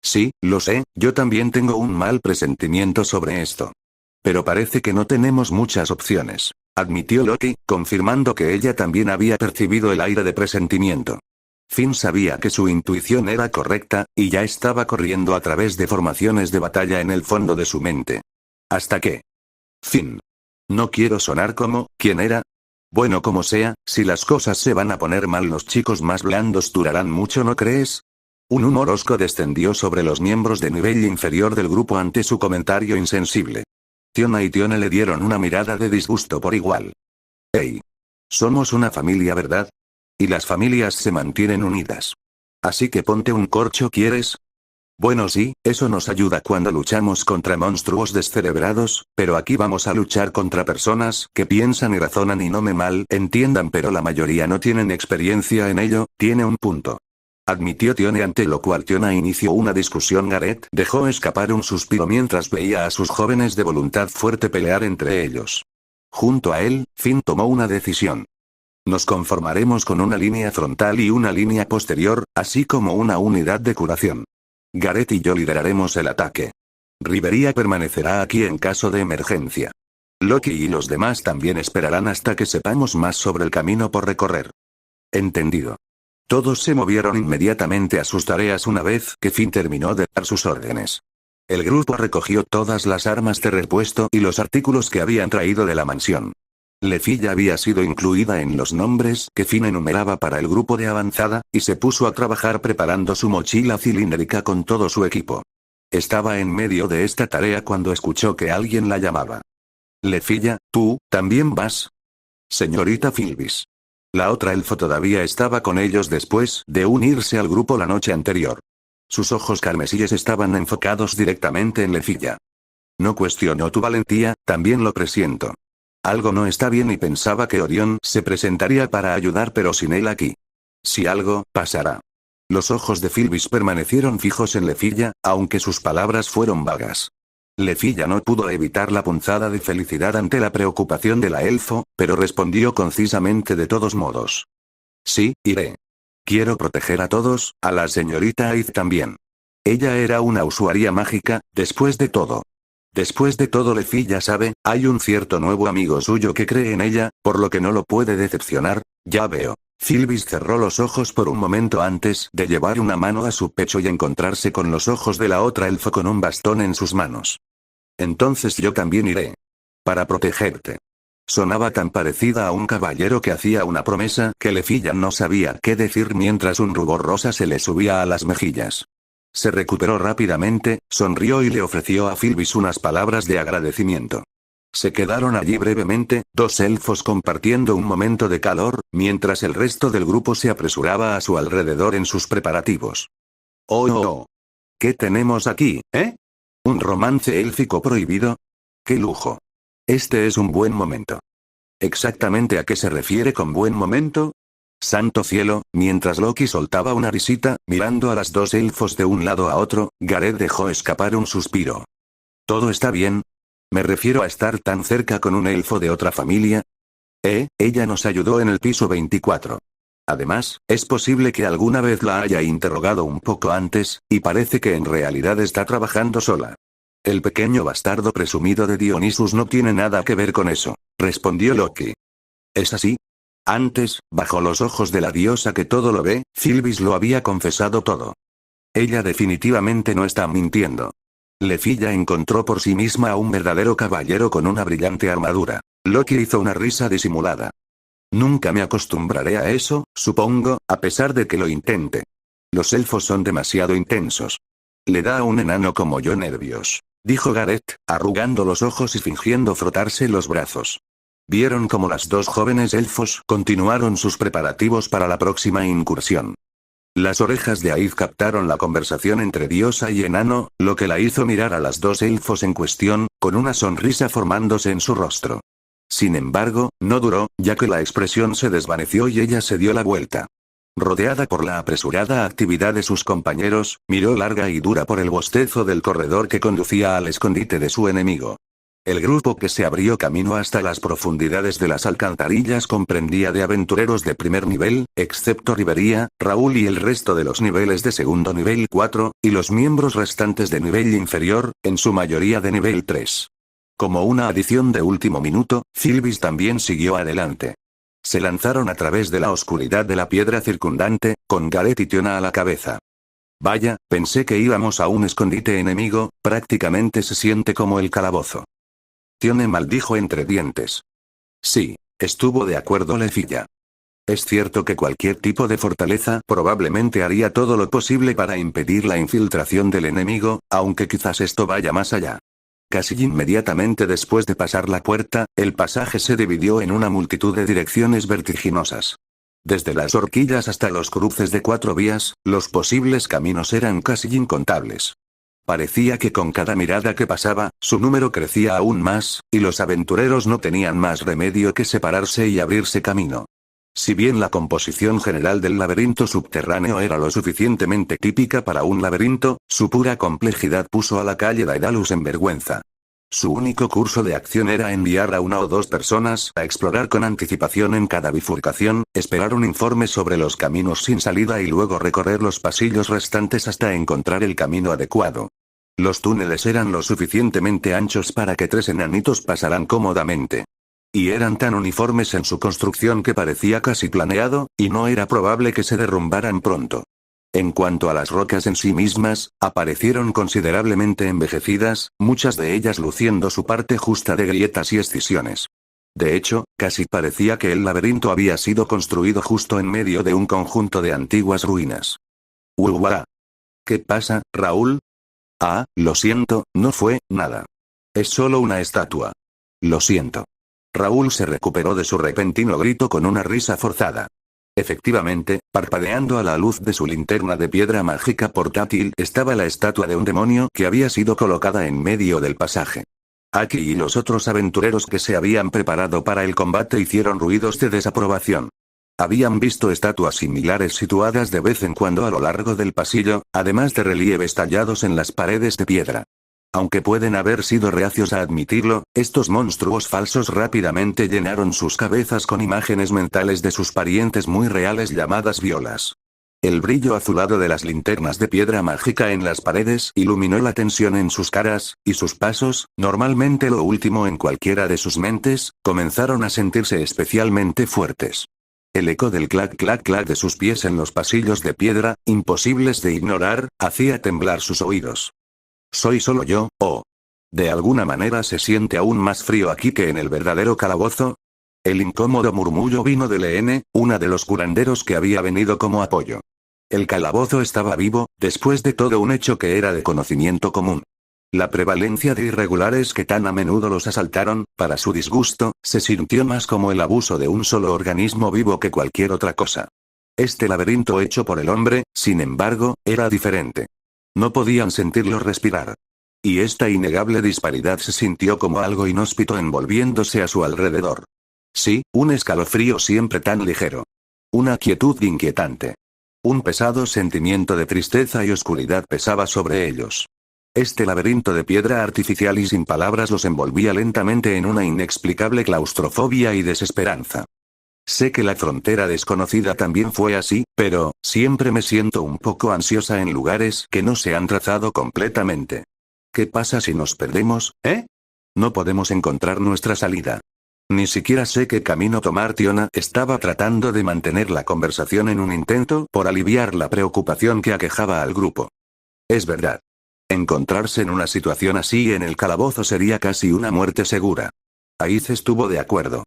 Sí, lo sé, yo también tengo un mal presentimiento sobre esto. Pero parece que no tenemos muchas opciones, admitió Loki, confirmando que ella también había percibido el aire de presentimiento. Finn sabía que su intuición era correcta, y ya estaba corriendo a través de formaciones de batalla en el fondo de su mente. ¿Hasta qué? Finn. No quiero sonar como, ¿quién era? Bueno, como sea, si las cosas se van a poner mal, los chicos más blandos durarán mucho, ¿no crees? Un humor hosco descendió sobre los miembros de nivel inferior del grupo ante su comentario insensible. Tiona y Tione le dieron una mirada de disgusto por igual. Hey. Somos una familia, ¿verdad? Y las familias se mantienen unidas. Así que ponte un corcho, ¿quieres? Bueno, sí, eso nos ayuda cuando luchamos contra monstruos descerebrados, pero aquí vamos a luchar contra personas que piensan y razonan y no me mal entiendan, pero la mayoría no tienen experiencia en ello, tiene un punto. Admitió Tione, ante lo cual Tiona inició una discusión. Gareth dejó escapar un suspiro mientras veía a sus jóvenes de voluntad fuerte pelear entre ellos. Junto a él, Finn tomó una decisión. Nos conformaremos con una línea frontal y una línea posterior, así como una unidad de curación. Gareth y yo lideraremos el ataque. Rivería permanecerá aquí en caso de emergencia. Loki y los demás también esperarán hasta que sepamos más sobre el camino por recorrer. Entendido. Todos se movieron inmediatamente a sus tareas una vez que Finn terminó de dar sus órdenes. El grupo recogió todas las armas de repuesto y los artículos que habían traído de la mansión. Lefi ya había sido incluida en los nombres que Finn enumeraba para el grupo de avanzada, y se puso a trabajar preparando su mochila cilíndrica con todo su equipo. Estaba en medio de esta tarea cuando escuchó que alguien la llamaba. Lefilla, ¿tú, también vas? Señorita Filbis. La otra elfo todavía estaba con ellos después de unirse al grupo la noche anterior. Sus ojos carmesíes estaban enfocados directamente en Lefilla. No cuestionó tu valentía, también lo presiento. Algo no está bien y pensaba que Orión se presentaría para ayudar, pero sin él aquí. Si algo pasará. Los ojos de Filbis permanecieron fijos en Lefilla, aunque sus palabras fueron vagas. Lefilla no pudo evitar la punzada de felicidad ante la preocupación de la elfo, pero respondió concisamente de todos modos. Sí, iré. Quiero proteger a todos, a la señorita Aid también. Ella era una usuaria mágica, después de todo. Después de todo, Lefilla sabe, hay un cierto nuevo amigo suyo que cree en ella, por lo que no lo puede decepcionar, ya veo. Filbis cerró los ojos por un momento antes de llevar una mano a su pecho y encontrarse con los ojos de la otra elfo con un bastón en sus manos. Entonces yo también iré. Para protegerte. Sonaba tan parecida a un caballero que hacía una promesa que Lefilla no sabía qué decir mientras un rubor rosa se le subía a las mejillas. Se recuperó rápidamente, sonrió y le ofreció a Filbis unas palabras de agradecimiento. Se quedaron allí brevemente, dos elfos compartiendo un momento de calor, mientras el resto del grupo se apresuraba a su alrededor en sus preparativos. ¡Oh! ¿Qué tenemos aquí, eh? ¿Un romance élfico prohibido? ¡Qué lujo! Este es un buen momento. ¿Exactamente a qué se refiere con buen momento? Santo cielo, mientras Loki soltaba una risita, mirando a las dos elfos de un lado a otro, Gareth dejó escapar un suspiro. ¿Todo está bien? Me refiero a estar tan cerca con un elfo de otra familia. Ella nos ayudó en el piso 24. Además, es posible que alguna vez la haya interrogado un poco antes, y parece que en realidad está trabajando sola. El pequeño bastardo presumido de Dionysus no tiene nada que ver con eso, respondió Loki. ¿Es así? Antes, bajo los ojos de la diosa que todo lo ve, Filbis lo había confesado todo. Ella definitivamente no está mintiendo. Lefilla encontró por sí misma a un verdadero caballero con una brillante armadura. Loki hizo una risa disimulada. Nunca me acostumbraré a eso, supongo, a pesar de que lo intente. Los elfos son demasiado intensos. Le da a un enano como yo nervios. dijo Gareth, arrugando los ojos y fingiendo frotarse los brazos. Vieron cómo las dos jóvenes elfos continuaron sus preparativos para la próxima incursión. Las orejas de Aid captaron la conversación entre diosa y enano, lo que la hizo mirar a las dos elfos en cuestión, con una sonrisa formándose en su rostro. Sin embargo, no duró, ya que la expresión se desvaneció y ella se dio la vuelta. Rodeada por la apresurada actividad de sus compañeros, miró larga y dura por el bostezo del corredor que conducía al escondite de su enemigo. El grupo que se abrió camino hasta las profundidades de las alcantarillas comprendía de aventureros de primer nivel, excepto Rivería, Raúl y el resto de los niveles de segundo nivel 4, y los miembros restantes de nivel inferior, en su mayoría de nivel 3. Como una adición de último minuto, Sylvis también siguió adelante. Se lanzaron a través de la oscuridad de la piedra circundante, con Gareth y Tiona a la cabeza. Vaya, pensé que íbamos a un escondite enemigo, prácticamente se siente como el calabozo. Tione maldijo entre dientes. Sí, estuvo de acuerdo Lefilla. Es cierto que cualquier tipo de fortaleza probablemente haría todo lo posible para impedir la infiltración del enemigo, aunque quizás esto vaya más allá. Casi inmediatamente después de pasar la puerta, el pasaje se dividió en una multitud de direcciones vertiginosas. Desde las horquillas hasta los cruces de 4 vías, los posibles caminos eran casi incontables. Parecía que con cada mirada que pasaba, su número crecía aún más, y los aventureros no tenían más remedio que separarse y abrirse camino. Si bien la composición general del laberinto subterráneo era lo suficientemente típica para un laberinto, su pura complejidad puso a la calle Daedalus en vergüenza. Su único curso de acción era enviar a 1 o 2 personas a explorar con anticipación en cada bifurcación, esperar un informe sobre los caminos sin salida y luego recorrer los pasillos restantes hasta encontrar el camino adecuado. Los túneles eran lo suficientemente anchos para que 3 enanitos pasaran cómodamente. Y eran tan uniformes en su construcción que parecía casi planeado, y no era probable que se derrumbaran pronto. En cuanto a las rocas en sí mismas, aparecieron considerablemente envejecidas, muchas de ellas luciendo su parte justa de grietas y escisiones. De hecho, casi parecía que el laberinto había sido construido justo en medio de un conjunto de antiguas ruinas. ¡Uah! ¿Qué pasa, Raúl? Ah, lo siento, no fue nada. Es solo una estatua. Lo siento. Raúl se recuperó de su repentino grito con una risa forzada. Efectivamente, parpadeando a la luz de su linterna de piedra mágica portátil estaba la estatua de un demonio que había sido colocada en medio del pasaje. Aki y los otros aventureros que se habían preparado para el combate hicieron ruidos de desaprobación. Habían visto estatuas similares situadas de vez en cuando a lo largo del pasillo, además de relieves tallados en las paredes de piedra. Aunque pueden haber sido reacios a admitirlo, estos monstruos falsos rápidamente llenaron sus cabezas con imágenes mentales de sus parientes muy reales llamadas violas. El brillo azulado de las linternas de piedra mágica en las paredes iluminó la tensión en sus caras, y sus pasos, normalmente lo último en cualquiera de sus mentes, comenzaron a sentirse especialmente fuertes. El eco del clac clac clac de sus pies en los pasillos de piedra, imposibles de ignorar, hacía temblar sus oídos. ¿Soy solo yo, o? ¿De alguna manera se siente aún más frío aquí que en el verdadero calabozo? El incómodo murmullo vino de Leene, una de los curanderos que había venido como apoyo. El calabozo estaba vivo, después de todo un hecho que era de conocimiento común. La prevalencia de irregulares que tan a menudo los asaltaron, para su disgusto, se sintió más como el abuso de un solo organismo vivo que cualquier otra cosa. Este laberinto hecho por el hombre, sin embargo, era diferente. No podían sentirlo respirar. Y esta innegable disparidad se sintió como algo inhóspito envolviéndose a su alrededor. Sí, un escalofrío siempre tan ligero. Una quietud inquietante. Un pesado sentimiento de tristeza y oscuridad pesaba sobre ellos. Este laberinto de piedra artificial y sin palabras los envolvía lentamente en una inexplicable claustrofobia y desesperanza. Sé que la frontera desconocida también fue así, pero, siempre me siento un poco ansiosa en lugares que no se han trazado completamente. ¿Qué pasa si nos perdemos, eh? No podemos encontrar nuestra salida. Ni siquiera sé qué camino tomar. Tiona estaba tratando de mantener la conversación en un intento por aliviar la preocupación que aquejaba al grupo. Es verdad. Encontrarse en una situación así en el calabozo sería casi una muerte segura. Aiz estuvo de acuerdo.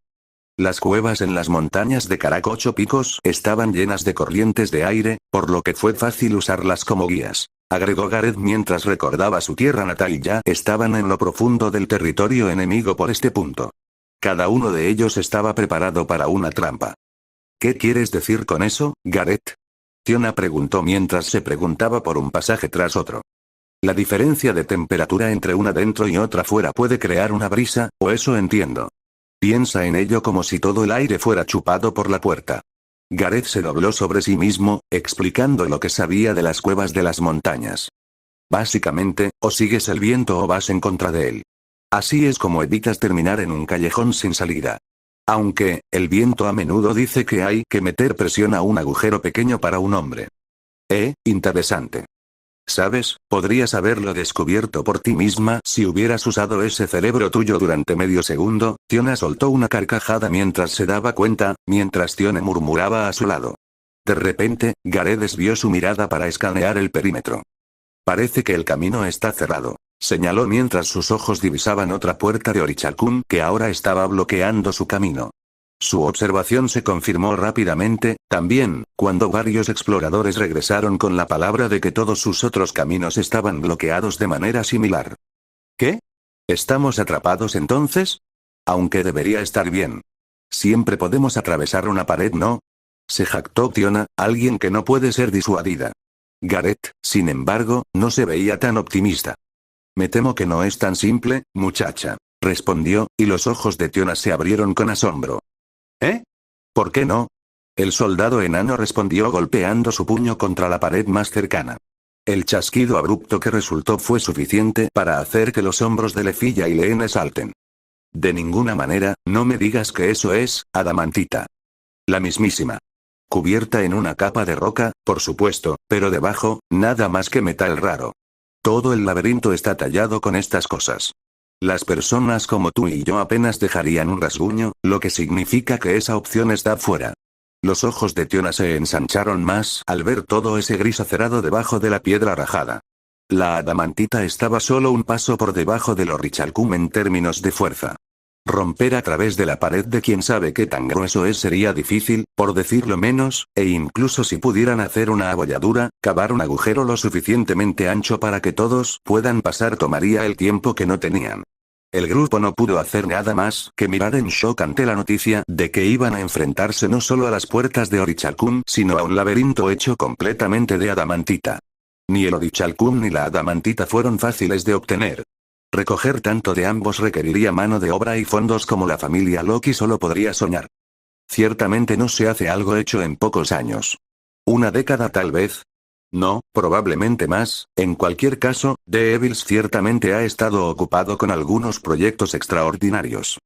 Las cuevas en las montañas de Karak 8 Picos estaban llenas de corrientes de aire, por lo que fue fácil usarlas como guías. agregó Gareth mientras recordaba su tierra natal y ya estaban en lo profundo del territorio enemigo por este punto. Cada uno de ellos estaba preparado para una trampa. ¿Qué quieres decir con eso, Gareth? Tiona preguntó mientras se preguntaba por un pasaje tras otro. La diferencia de temperatura entre una dentro y otra fuera puede crear una brisa, o eso entiendo. Piensa en ello como si todo el aire fuera chupado por la puerta. Gareth se dobló sobre sí mismo, explicando lo que sabía de las cuevas de las montañas. Básicamente, o sigues el viento o vas en contra de él. Así es como evitas terminar en un callejón sin salida. Aunque, el viento a menudo dice que hay que meter presión a un agujero pequeño para un hombre. Interesante. ¿Sabes? Podrías haberlo descubierto por ti misma si hubieras usado ese cerebro tuyo durante medio segundo. Tiona soltó una carcajada mientras se daba cuenta, mientras Tione murmuraba a su lado. De repente, Gareth desvió su mirada para escanear el perímetro. Parece que el camino está cerrado, señaló mientras sus ojos divisaban otra puerta de Orichalcún que ahora estaba bloqueando su camino. Su observación se confirmó rápidamente, también, cuando varios exploradores regresaron con la palabra de que todos sus otros caminos estaban bloqueados de manera similar. ¿Qué? ¿Estamos atrapados entonces? Aunque debería estar bien. Siempre podemos atravesar una pared, ¿no? Se jactó Tiona, alguien que no puede ser disuadida. Gareth, sin embargo, no se veía tan optimista. Me temo que no es tan simple, muchacha, respondió, y los ojos de Tiona se abrieron con asombro. ¿Por qué no? El soldado enano respondió golpeando su puño contra la pared más cercana. El chasquido abrupto que resultó fue suficiente para hacer que los hombros de Lefilla y Leene salten. De ninguna manera, no me digas que eso es adamantita. La mismísima. Cubierta en una capa de roca, por supuesto, pero debajo, nada más que metal raro. Todo el laberinto está tallado con estas cosas. Las personas como tú y yo apenas dejarían un rasguño, lo que significa que esa opción está fuera. Los ojos de Tiona se ensancharon más al ver todo ese gris acerado debajo de la piedra rajada. La adamantita estaba solo un paso por debajo del Orichalcum en términos de fuerza. Romper a través de la pared de quien sabe qué tan grueso es sería difícil, por decirlo menos, e incluso si pudieran hacer una abolladura, cavar un agujero lo suficientemente ancho para que todos puedan pasar tomaría el tiempo que no tenían. El grupo no pudo hacer nada más que mirar en shock ante la noticia de que iban a enfrentarse no solo a las puertas de Orichalcum sino a un laberinto hecho completamente de adamantita. Ni el Orichalcum ni la adamantita fueron fáciles de obtener. Recoger tanto de ambos requeriría mano de obra y fondos como la familia Loki solo podría soñar. Ciertamente no se hace algo hecho en pocos años. ¿Una década tal vez? No, probablemente más. En cualquier caso, The Evils ciertamente ha estado ocupado con algunos proyectos extraordinarios.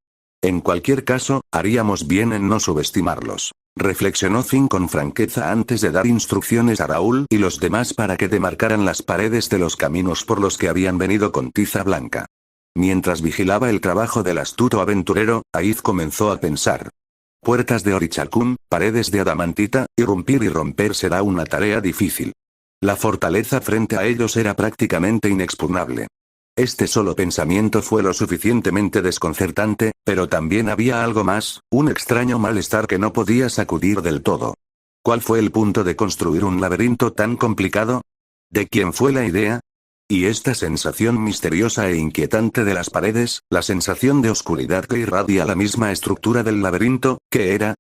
En cualquier caso, haríamos bien en no subestimarlos. Reflexionó Finn con franqueza antes de dar instrucciones a Raúl y los demás para que demarcaran las paredes de los caminos por los que habían venido con tiza blanca. Mientras vigilaba el trabajo del astuto aventurero, Aiz comenzó a pensar. Puertas de Orichalcum, paredes de adamantita, irrumpir y romper será una tarea difícil. La fortaleza frente a ellos era prácticamente inexpugnable. Este solo pensamiento fue lo suficientemente desconcertante, pero también había algo más, un extraño malestar que no podía sacudir del todo. ¿Cuál fue el punto de construir un laberinto tan complicado? ¿De quién fue la idea? Y esta sensación misteriosa e inquietante de las paredes, la sensación de oscuridad que irradia la misma estructura del laberinto, ¿qué era?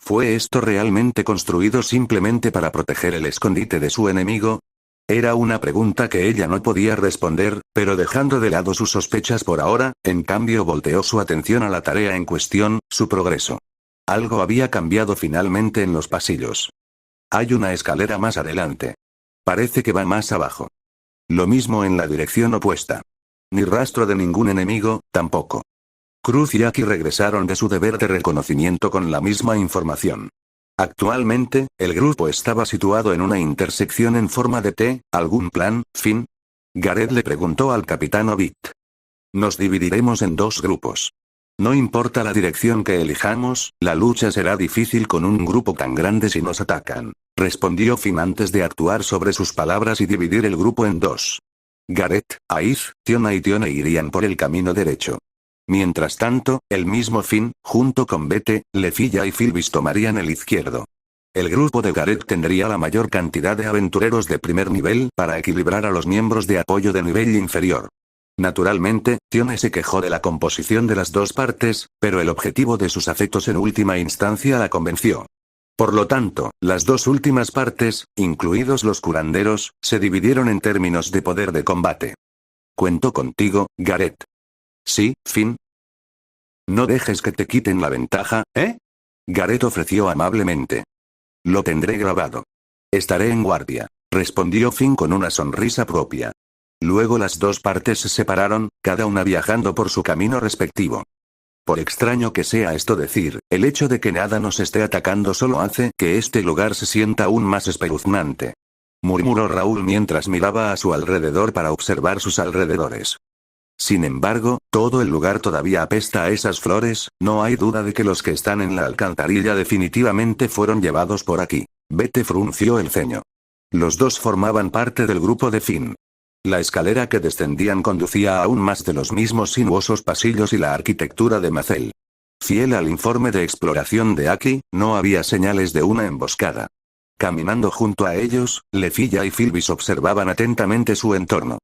¿Fue esto realmente construido simplemente para proteger el escondite de su enemigo? Era una pregunta que ella no podía responder, pero dejando de lado sus sospechas por ahora, en cambio volteó su atención a la tarea en cuestión, su progreso. Algo había cambiado finalmente en los pasillos. Hay una escalera más adelante. Parece que va más abajo. Lo mismo en la dirección opuesta. Ni rastro de ningún enemigo, tampoco. Cruz y Aki regresaron de su deber de reconocimiento con la misma información. Actualmente, el grupo estaba situado en una intersección en forma de T. ¿Algún plan, Finn? Gareth le preguntó al capitán Ovid. Nos dividiremos en dos grupos. No importa la dirección que elijamos, la lucha será difícil con un grupo tan grande si nos atacan, respondió Finn antes de actuar sobre sus palabras y dividir el grupo en dos. Gareth, Aiz, Tiona y Tione irían por el camino derecho. Mientras tanto, el mismo Finn, junto con Bete, Lefilla y Philbis tomarían el izquierdo. El grupo de Gareth tendría la mayor cantidad de aventureros de primer nivel para equilibrar a los miembros de apoyo de nivel inferior. Naturalmente, Tione se quejó de la composición de las dos partes, pero el objetivo de sus afectos en última instancia la convenció. Por lo tanto, las dos últimas partes, incluidos los curanderos, se dividieron en términos de poder de combate. Cuento contigo, Gareth. Sí, Finn. No dejes que te quiten la ventaja, ¿eh? Gareth ofreció amablemente. Lo tendré grabado. Estaré en guardia, respondió Finn con una sonrisa propia. Luego las dos partes se separaron, cada una viajando por su camino respectivo. Por extraño que sea esto decir, el hecho de que nada nos esté atacando solo hace que este lugar se sienta aún más espeluznante. Murmuró Raúl mientras miraba a su alrededor para observar sus alrededores. Sin embargo, todo el lugar todavía apesta a esas flores, no hay duda de que los que están en la alcantarilla definitivamente fueron llevados por aquí. Bete frunció el ceño. Los dos formaban parte del grupo de Finn. La escalera que descendían conducía a aún más de los mismos sinuosos pasillos y la arquitectura de Macel. Fiel al informe de exploración de Aki, no había señales de una emboscada. Caminando junto a ellos, Lefilla y Filbis observaban atentamente su entorno.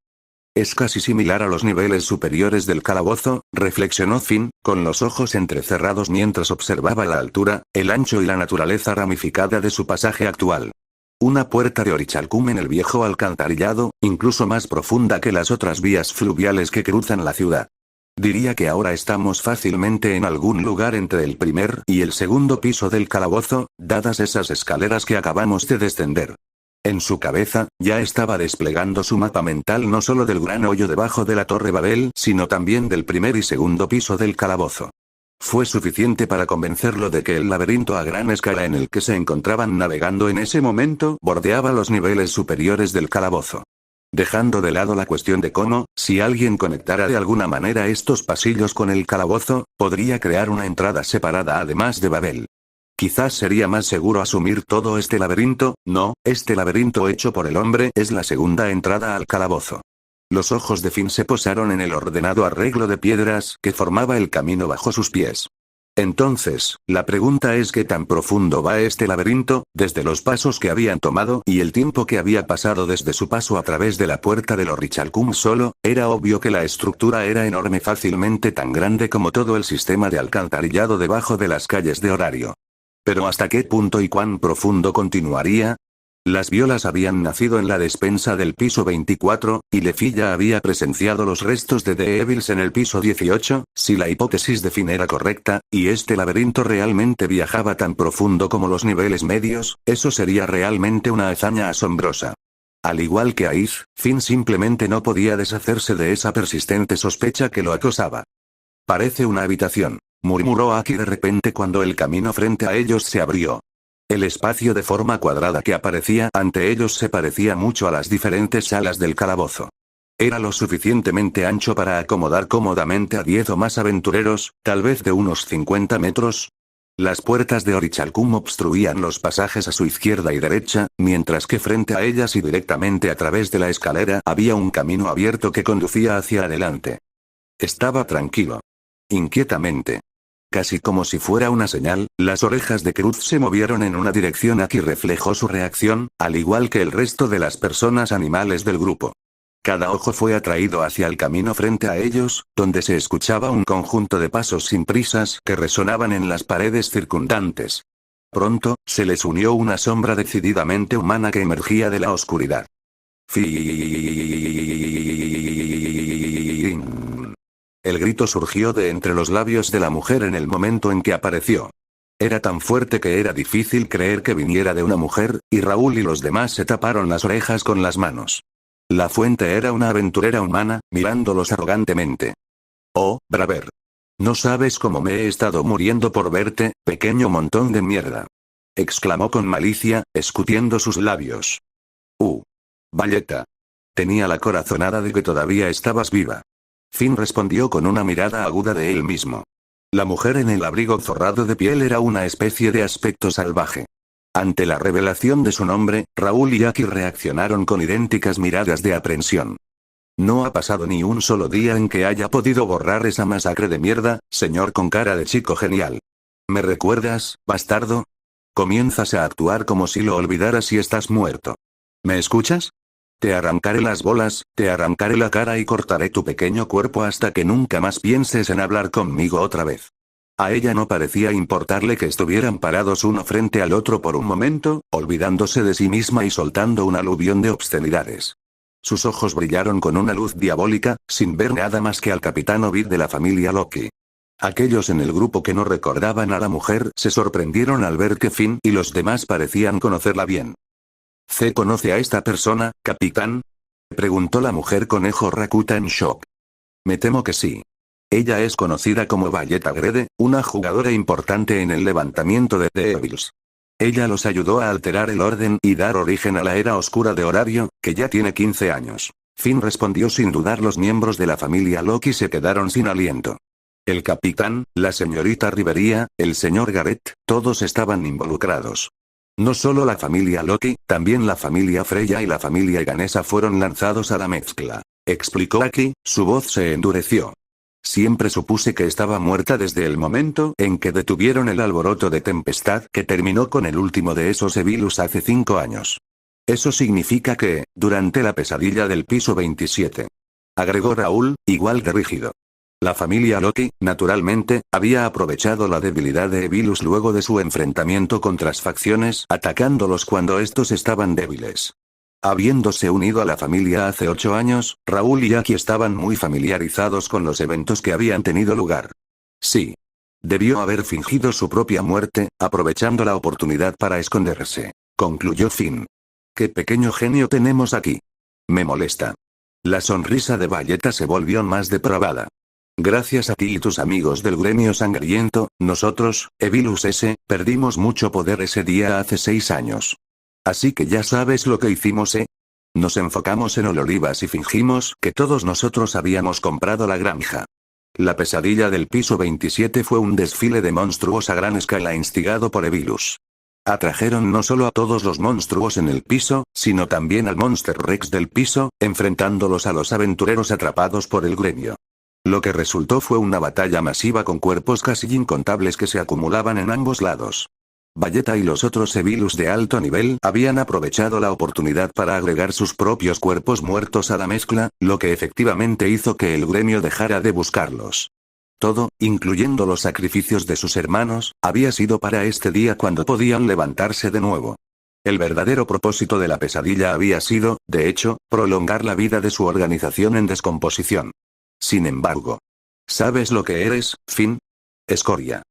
Es casi similar a los niveles superiores del calabozo, reflexionó Finn, con los ojos entrecerrados mientras observaba la altura, el ancho y la naturaleza ramificada de su pasaje actual. Una puerta de Orichalcum en el viejo alcantarillado, incluso más profunda que las otras vías fluviales que cruzan la ciudad. Diría que ahora estamos fácilmente en algún lugar entre el primer y el segundo piso del calabozo, dadas esas escaleras que acabamos de descender. En su cabeza, ya estaba desplegando su mapa mental no solo del gran hoyo debajo de la Torre Babel, sino también del primer y segundo piso del calabozo. Fue suficiente para convencerlo de que el laberinto a gran escala en el que se encontraban navegando en ese momento bordeaba los niveles superiores del calabozo. Dejando de lado la cuestión de cómo, si alguien conectara de alguna manera estos pasillos con el calabozo, podría crear una entrada separada además de Babel. Quizás sería más seguro asumir todo este laberinto, no, este laberinto hecho por el hombre es la segunda entrada al calabozo. Los ojos de Finn se posaron en el ordenado arreglo de piedras que formaba el camino bajo sus pies. Entonces, la pregunta es ¿qué tan profundo va este laberinto, desde los pasos que habían tomado y el tiempo que había pasado desde su paso a través de la puerta del Orichalcum solo? Era obvio que la estructura era enorme, fácilmente tan grande como todo el sistema de alcantarillado debajo de las calles de Horario. Pero ¿hasta qué punto y cuán profundo continuaría? Las violas habían nacido en la despensa del piso 24, y Lefilla había presenciado los restos de The Evils en el piso 18, si la hipótesis de Finn era correcta, y este laberinto realmente viajaba tan profundo como los niveles medios, eso sería realmente una hazaña asombrosa. Al igual que Aiz, Finn simplemente no podía deshacerse de esa persistente sospecha que lo acosaba. Parece una habitación, murmuró Aki de repente cuando el camino frente a ellos se abrió. El espacio de forma cuadrada que aparecía ante ellos se parecía mucho a las diferentes salas del calabozo. Era lo suficientemente ancho para acomodar cómodamente a 10 o más aventureros, tal vez de unos 50 metros. Las puertas de Orichalcum obstruían los pasajes a su izquierda y derecha, mientras que frente a ellas y directamente a través de la escalera había un camino abierto que conducía hacia adelante. Estaba tranquilo. Inquietamente. Casi como si fuera una señal, las orejas de Cruz se movieron en una dirección. Aquí reflejó su reacción, al igual que el resto de las personas animales del grupo. Cada ojo fue atraído hacia el camino frente a ellos, donde se escuchaba un conjunto de pasos sin prisas que resonaban en las paredes circundantes. Pronto, se les unió una sombra decididamente humana que emergía de la oscuridad. Fin. El grito surgió de entre los labios de la mujer en el momento en que apareció. Era tan fuerte que era difícil creer que viniera de una mujer, y Raúl y los demás se taparon las orejas con las manos. La fuente era una aventurera humana, mirándolos arrogantemente. «Oh, Braver. No sabes cómo me he estado muriendo por verte, pequeño montón de mierda», exclamó con malicia, escutiendo sus labios. Valletta. Tenía la corazonada de que todavía estabas viva». Finn respondió con una mirada aguda de él mismo. La mujer en el abrigo forrado de piel era una especie de aspecto salvaje. Ante la revelación de su nombre, Raúl y Aki reaccionaron con idénticas miradas de aprensión. «No ha pasado ni un solo día en que haya podido borrar esa masacre de mierda, señor con cara de chico genial. ¿Me recuerdas, bastardo?». Comienzas a actuar como si lo olvidaras y estás muerto. ¿Me escuchas? Te arrancaré las bolas, te arrancaré la cara y cortaré tu pequeño cuerpo hasta que nunca más pienses en hablar conmigo otra vez. A ella no parecía importarle que estuvieran parados uno frente al otro por un momento, olvidándose de sí misma y soltando un aluvión de obscenidades. Sus ojos brillaron con una luz diabólica, sin ver nada más que al capitán Ovid de la familia Loki. Aquellos en el grupo que no recordaban a la mujer se sorprendieron al ver que Finn y los demás parecían conocerla bien. ¿C conoce a esta persona, capitán? Preguntó la mujer conejo Rakuta en shock. Me temo que sí. Ella es conocida como Valletta Grede, una jugadora importante en el levantamiento de The Devils. Ella los ayudó a alterar el orden y dar origen a la era oscura de Horario, que ya tiene 15 años. Finn respondió sin dudar. Los miembros de la familia Loki se quedaron sin aliento. El capitán, la señorita Rivería, el señor Garrett, todos estaban involucrados. No solo la familia Loki, también la familia Freya y la familia Ganesa fueron lanzados a la mezcla. Explicó Aki, su voz se endureció. Siempre supuse que estaba muerta desde el momento en que detuvieron el alboroto de tempestad que terminó con el último de esos Evilus hace 5 años. Eso significa que, durante la pesadilla del piso 27. Agregó Raúl, igual de rígido. La familia Loki, naturalmente, había aprovechado la debilidad de Evilus luego de su enfrentamiento con las facciones, atacándolos cuando estos estaban débiles. Habiéndose unido a la familia hace 8 años, Raúl y Aki estaban muy familiarizados con los eventos que habían tenido lugar. Sí. Debió haber fingido su propia muerte, aprovechando la oportunidad para esconderse. Concluyó Finn. ¿Qué pequeño genio tenemos aquí? Me molesta. La sonrisa de Valletta se volvió más depravada. Gracias a ti y tus amigos del gremio sangriento, nosotros, Evilus S, perdimos mucho poder ese día hace 6 años. Así que ya sabes lo que hicimos, ¿eh? Nos enfocamos en Ololivas y fingimos que todos nosotros habíamos comprado la granja. La pesadilla del piso 27 fue un desfile de monstruos a gran escala instigado por Evilus. Atrajeron no solo a todos los monstruos en el piso, sino también al Monster Rex del piso, enfrentándolos a los aventureros atrapados por el gremio. Lo que resultó fue una batalla masiva con cuerpos casi incontables que se acumulaban en ambos lados. Valletta y los otros Evilus de alto nivel habían aprovechado la oportunidad para agregar sus propios cuerpos muertos a la mezcla, lo que efectivamente hizo que el gremio dejara de buscarlos. Todo, incluyendo los sacrificios de sus hermanos, había sido para este día cuando podían levantarse de nuevo. El verdadero propósito de la pesadilla había sido, de hecho, prolongar la vida de su organización en descomposición. Sin embargo, ¿sabes lo que eres, Finn? Escoria.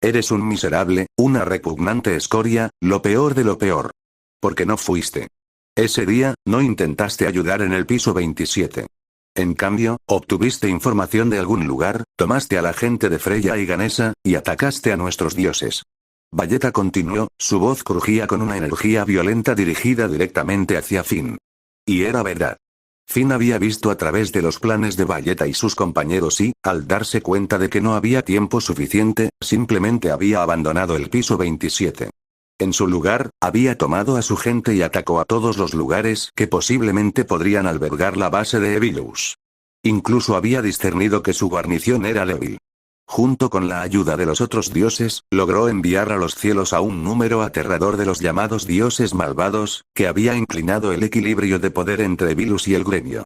Eres un miserable, una repugnante escoria, lo peor de lo peor. Porque no fuiste. Ese día, no intentaste ayudar en el piso 27. En cambio, obtuviste información de algún lugar, tomaste a la gente de Freya y Ganesa, y atacaste a nuestros dioses. Valletta continuó, su voz crujía con una energía violenta dirigida directamente hacia Finn. Y era verdad. Finn había visto a través de los planes de Valletta y sus compañeros y, al darse cuenta de que no había tiempo suficiente, simplemente había abandonado el piso 27. En su lugar, había tomado a su gente y atacó a todos los lugares que posiblemente podrían albergar la base de Evilus. Incluso había discernido que su guarnición era débil. Junto con la ayuda de los otros dioses, logró enviar a los cielos a un número aterrador de los llamados dioses malvados, que había inclinado el equilibrio de poder entre Evilus y el gremio.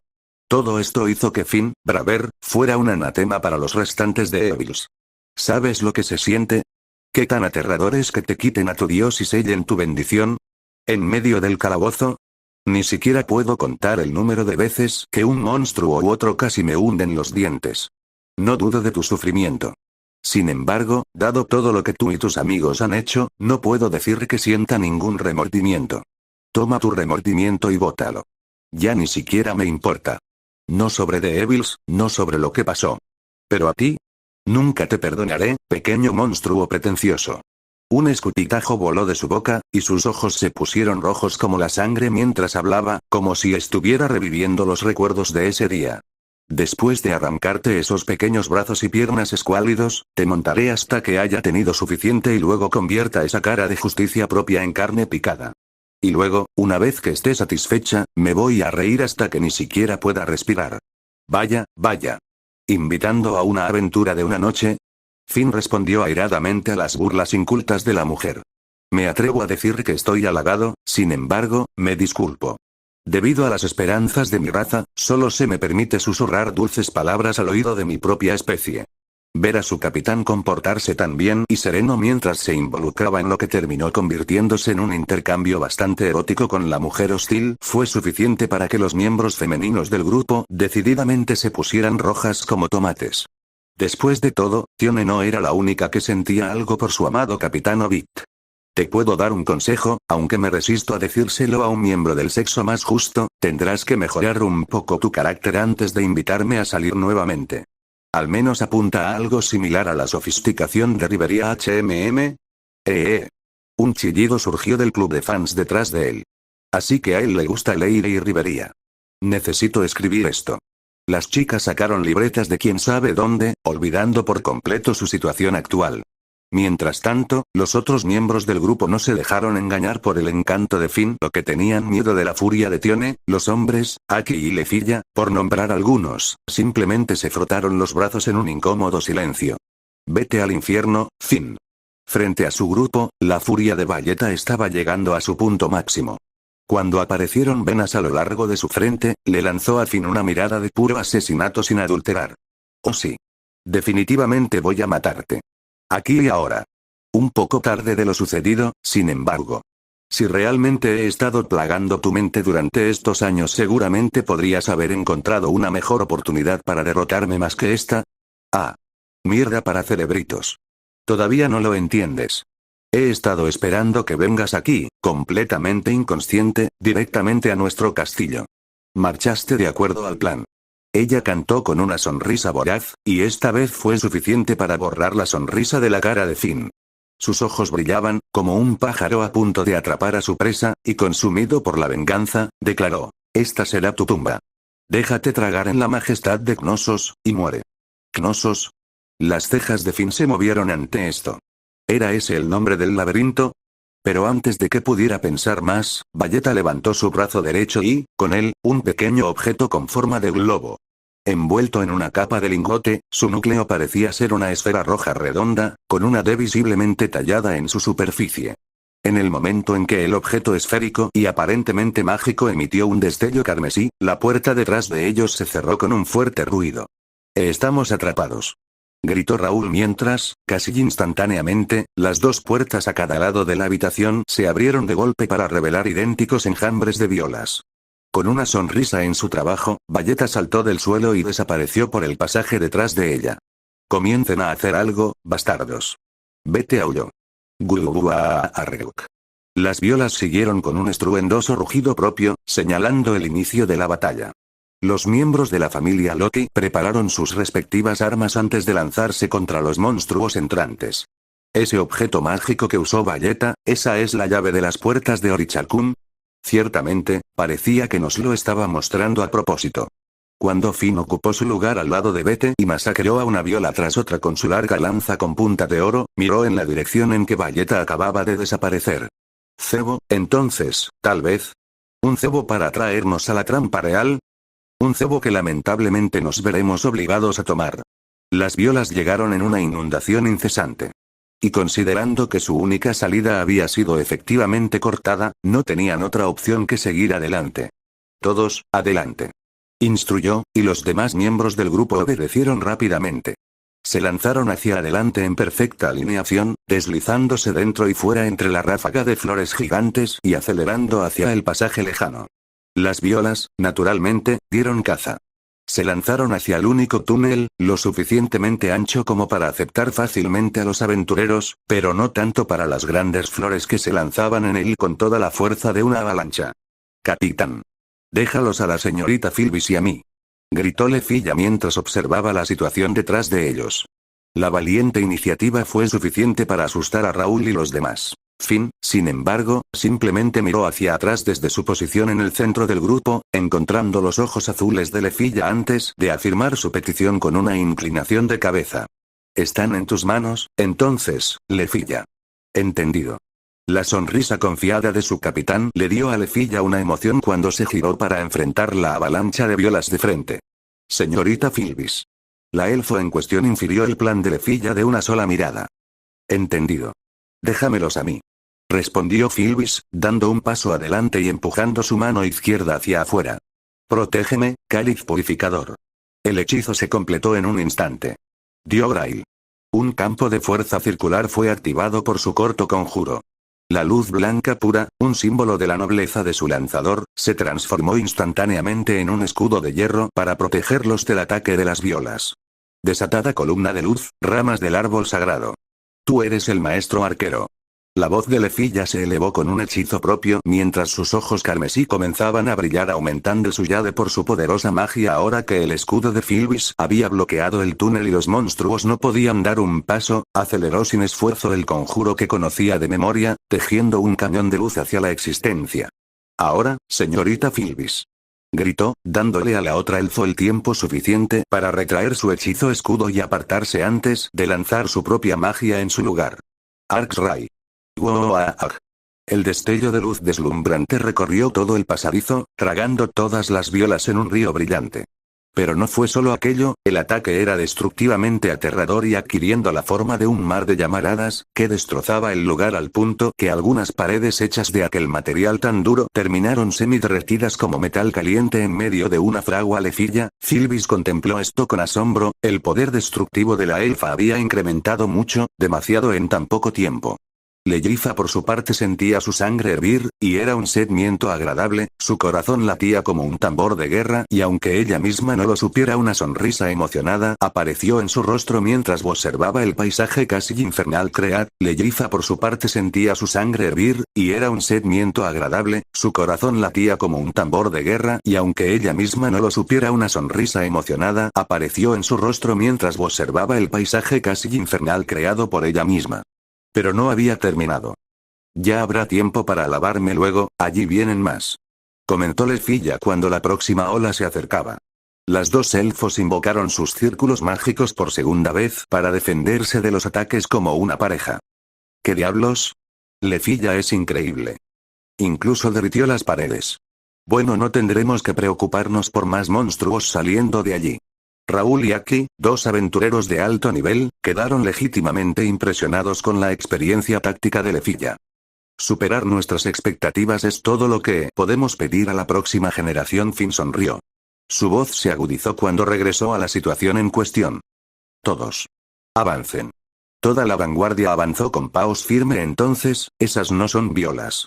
Todo esto hizo que Finn, Braver, fuera un anatema para los restantes de Evilus. ¿Sabes lo que se siente? ¿Qué tan aterrador es que te quiten a tu dios y sellen tu bendición? ¿En medio del calabozo? Ni siquiera puedo contar el número de veces que un monstruo u otro casi me hunden los dientes. No dudo de tu sufrimiento. Sin embargo, dado todo lo que tú y tus amigos han hecho, no puedo decir que sienta ningún remordimiento. Toma tu remordimiento y bótalo. Ya ni siquiera me importa. No sobre The Evils, no sobre lo que pasó. Pero a ti, nunca te perdonaré, pequeño monstruo pretencioso. Un escupitajo voló de su boca, y sus ojos se pusieron rojos como la sangre mientras hablaba, como si estuviera reviviendo los recuerdos de ese día. Después de arrancarte esos pequeños brazos y piernas escuálidos, te montaré hasta que haya tenido suficiente y luego convierta esa cara de justicia propia en carne picada. Y luego, una vez que esté satisfecha, me voy a reír hasta que ni siquiera pueda respirar. Vaya, vaya. ¿Invitando a una aventura de una noche? Finn respondió airadamente a las burlas incultas de la mujer. Me atrevo a decir que estoy halagado, sin embargo, me disculpo. Debido a las esperanzas de mi raza, solo se me permite susurrar dulces palabras al oído de mi propia especie. Ver a su capitán comportarse tan bien y sereno mientras se involucraba en lo que terminó convirtiéndose en un intercambio bastante erótico con la mujer hostil fue suficiente para que los miembros femeninos del grupo decididamente se pusieran rojas como tomates. Después de todo, Tione no era la única que sentía algo por su amado capitán Obit. Te puedo dar un consejo, aunque me resisto a decírselo a un miembro del sexo más justo, tendrás que mejorar un poco tu carácter antes de invitarme a salir nuevamente. Al menos apunta a algo similar a la sofisticación de Rivería HMM. Un chillido surgió del club de fans detrás de él. Así que a él le gusta Leire y Rivería. Necesito escribir esto. Las chicas sacaron libretas de quién sabe dónde, olvidando por completo su situación actual. Mientras tanto, los otros miembros del grupo no se dejaron engañar por el encanto de Finn, lo que tenían miedo de la furia de Tione, los hombres, Aki y Lefilla, por nombrar algunos, simplemente se frotaron los brazos en un incómodo silencio. Vete al infierno, Finn. Frente a su grupo, la furia de Valletta estaba llegando a su punto máximo. Cuando aparecieron venas a lo largo de su frente, le lanzó a Finn una mirada de puro asesinato sin adulterar. Oh sí. Definitivamente voy a matarte. Aquí y ahora. Un poco tarde de lo sucedido, sin embargo. Si realmente he estado plagando tu mente durante estos años, seguramente podrías haber encontrado una mejor oportunidad para derrotarme más que esta. Ah. Mierda para cerebritos. Todavía no lo entiendes. He estado esperando que vengas aquí, completamente inconsciente, directamente a nuestro castillo. Marchaste de acuerdo al plan. Ella cantó con una sonrisa voraz, y esta vez fue suficiente para borrar la sonrisa de la cara de Finn. Sus ojos brillaban, como un pájaro a punto de atrapar a su presa, y consumido por la venganza, declaró: esta será tu tumba. Déjate tragar en la majestad de Knossos, y muere. ¿Knossos? Las cejas de Finn se movieron ante esto. ¿Era ese el nombre del laberinto? Pero antes de que pudiera pensar más, Valletta levantó su brazo derecho y, con él, un pequeño objeto con forma de globo. Envuelto en una capa de lingote, su núcleo parecía ser una esfera roja redonda, con una D visiblemente tallada en su superficie. En el momento en que el objeto esférico y aparentemente mágico emitió un destello carmesí, la puerta detrás de ellos se cerró con un fuerte ruido. Estamos atrapados. Gritó Raúl mientras, casi instantáneamente, las dos puertas a cada lado de la habitación se abrieron de golpe para revelar idénticos enjambres de violas. Con una sonrisa en su trabajo, Valletta saltó del suelo y desapareció por el pasaje detrás de ella. Comiencen a hacer algo, bastardos. Vete, aulló. Guuarruk. Las violas siguieron con un estruendoso rugido propio, señalando el inicio de la batalla. Los miembros de la familia Loki prepararon sus respectivas armas antes de lanzarse contra los monstruos entrantes. Ese objeto mágico que usó Valletta, ¿esa es la llave de las puertas de Orichakun? Ciertamente, parecía que nos lo estaba mostrando a propósito. Cuando Finn ocupó su lugar al lado de Vete y masacró a una viola tras otra con su larga lanza con punta de oro, miró en la dirección en que Valletta acababa de desaparecer. ¿Cebo, entonces, tal vez? ¿Un cebo para traernos a la trampa real? Un cebo que lamentablemente nos veremos obligados a tomar. Las violas llegaron en una inundación incesante. Y considerando que su única salida había sido efectivamente cortada, no tenían otra opción que seguir adelante. Todos, adelante. Instruyó, y los demás miembros del grupo obedecieron rápidamente. Se lanzaron hacia adelante en perfecta alineación, deslizándose dentro y fuera entre la ráfaga de flores gigantes y acelerando hacia el pasaje lejano. Las violas, naturalmente, dieron caza. Se lanzaron hacia el único túnel, lo suficientemente ancho como para aceptar fácilmente a los aventureros, pero no tanto para las grandes flores que se lanzaban en él con toda la fuerza de una avalancha. Capitán. Déjalos a la señorita Philbis y a mí. Gritó Lefilla mientras observaba la situación detrás de ellos. La valiente iniciativa fue suficiente para asustar a Raúl y los demás. Finn, sin embargo, simplemente miró hacia atrás desde su posición en el centro del grupo, encontrando los ojos azules de Lefilla antes de afirmar su petición con una inclinación de cabeza. Están en tus manos, entonces, Lefilla. Entendido. La sonrisa confiada de su capitán le dio a Lefilla una emoción cuando se giró para enfrentar la avalancha de violas de frente. Señorita Philbis. La elfo en cuestión infirió el plan de Lefilla de una sola mirada. Entendido. Déjamelos a mí. respondió Filbis, dando un paso adelante y empujando su mano izquierda hacia afuera. Protégeme, cáliz purificador. El hechizo se completó en un instante. Dio Grail. Un campo de fuerza circular fue activado por su corto conjuro. La luz blanca pura, un símbolo de la nobleza de su lanzador, se transformó instantáneamente en un escudo de hierro para protegerlos del ataque de las violas. Desatada columna de luz, ramas del árbol sagrado. Tú eres el maestro arquero. La voz de Lefilla se elevó con un hechizo propio mientras sus ojos carmesí comenzaban a brillar aumentando su llave por su poderosa magia ahora que el escudo de Filbis había bloqueado el túnel y los monstruos no podían dar un paso, aceleró sin esfuerzo el conjuro que conocía de memoria, tejiendo un cañón de luz hacia la existencia. Ahora, señorita Filbis. Gritó, dándole a la otra elfo el tiempo suficiente para retraer su hechizo escudo y apartarse antes de lanzar su propia magia en su lugar. Arxray. ¡Wow! El destello de luz deslumbrante recorrió todo el pasadizo, tragando todas las violas en un río brillante. Pero no fue solo aquello, el ataque era destructivamente aterrador y adquiriendo la forma de un mar de llamaradas, que destrozaba el lugar al punto que algunas paredes hechas de aquel material tan duro terminaron semi-derretidas como metal caliente en medio de una fragua lefilla. Filbis contempló esto con asombro, el poder destructivo de la elfa había incrementado mucho, demasiado en tan poco tiempo. Leyriza por su parte sentía su sangre hervir, y era un sentimiento agradable, su corazón latía como un tambor de guerra y aunque ella misma no lo supiera una sonrisa emocionada apareció en su rostro mientras observaba el paisaje casi infernal creado. Leyriza por su parte sentía su sangre hervir, y era un sentimiento agradable, su corazón latía como un tambor de guerra y aunque ella misma no lo supiera una sonrisa emocionada apareció en su rostro mientras observaba el paisaje casi infernal creado por ella misma. Pero no había terminado. Ya habrá tiempo para alabarme luego, allí vienen más. Comentó Lefilla cuando la próxima ola se acercaba. Las dos elfos invocaron sus círculos mágicos por segunda vez para defenderse de los ataques como una pareja. ¿Qué diablos? Lefilla es increíble. Incluso derritió las paredes. Bueno, no tendremos que preocuparnos por más monstruos saliendo de allí. Raúl y Aki, dos aventureros de alto nivel, quedaron legítimamente impresionados con la experiencia táctica de Lefilla. Superar nuestras expectativas es todo lo que podemos pedir a la próxima generación. Finn sonrió. Su voz se agudizó cuando regresó a la situación en cuestión. Todos. Avancen. Toda la vanguardia avanzó con paos firme. Entonces, esas no son violas.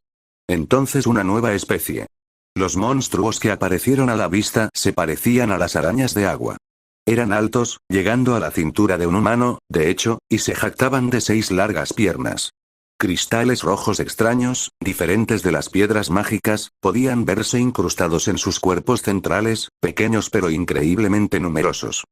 Entonces una nueva especie. Los monstruos que aparecieron a la vista se parecían a las arañas de agua. Eran altos, llegando a la cintura de un humano, de hecho, y se jactaban de 6 largas piernas. Cristales rojos extraños, diferentes de las piedras mágicas, podían verse incrustados en sus cuerpos centrales, pequeños pero increíblemente numerosos.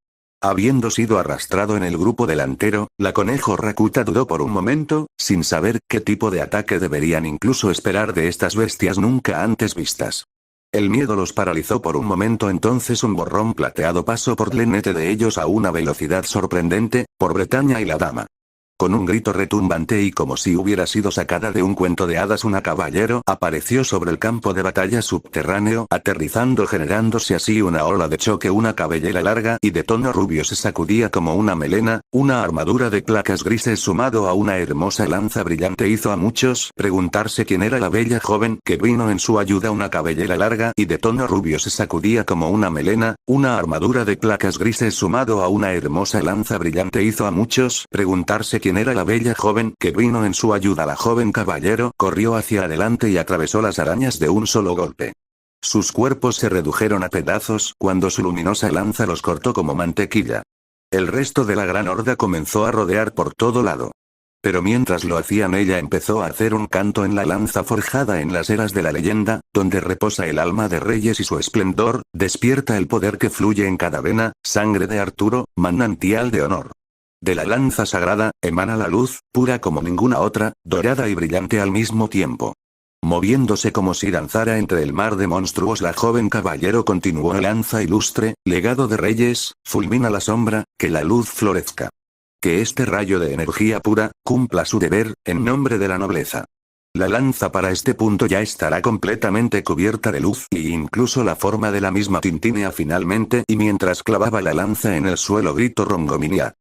Habiendo sido arrastrado en el grupo delantero, la conejo Rakuta dudó por un momento, sin saber qué tipo de ataque deberían incluso esperar de estas bestias nunca antes vistas. El miedo los paralizó por un momento. Entonces un borrón plateado pasó por delante de ellos a una velocidad sorprendente, por Bretaña y la dama. Con un grito retumbante y como si hubiera sido sacada de un cuento de hadas, una caballero apareció sobre el campo de batalla subterráneo, aterrizando generándose así una ola de choque. Una cabellera larga y de tono rubio se sacudía como una melena, una armadura de placas grises sumado a una hermosa lanza brillante hizo a muchos preguntarse quién era la bella joven que vino en su ayuda. Una cabellera larga y de tono rubio se sacudía como una melena, una armadura de placas grises sumado a una hermosa lanza brillante hizo a muchos preguntarse quién era la bella joven que vino en su ayuda. La joven caballero corrió hacia adelante y atravesó las arañas de un solo golpe. Sus cuerpos se redujeron a pedazos cuando su luminosa lanza los cortó como mantequilla. El resto de la gran horda comenzó a rodear por todo lado. Pero mientras lo hacían, ella empezó a hacer un canto en la lanza forjada en las eras de la leyenda, donde reposa el alma de reyes y su esplendor, despierta el poder que fluye en cada vena, sangre de Arturo, manantial de honor. De la lanza sagrada, emana la luz, pura como ninguna otra, dorada y brillante al mismo tiempo. Moviéndose como si danzara entre el mar de monstruos, la joven caballero continuó: lanza ilustre, legado de reyes, fulmina la sombra, que la luz florezca. Que este rayo de energía pura, cumpla su deber, en nombre de la nobleza. La lanza para este punto ya estará completamente cubierta de luz, y incluso la forma de la misma tintinea finalmente, y mientras clavaba la lanza en el suelo gritó Rongominia.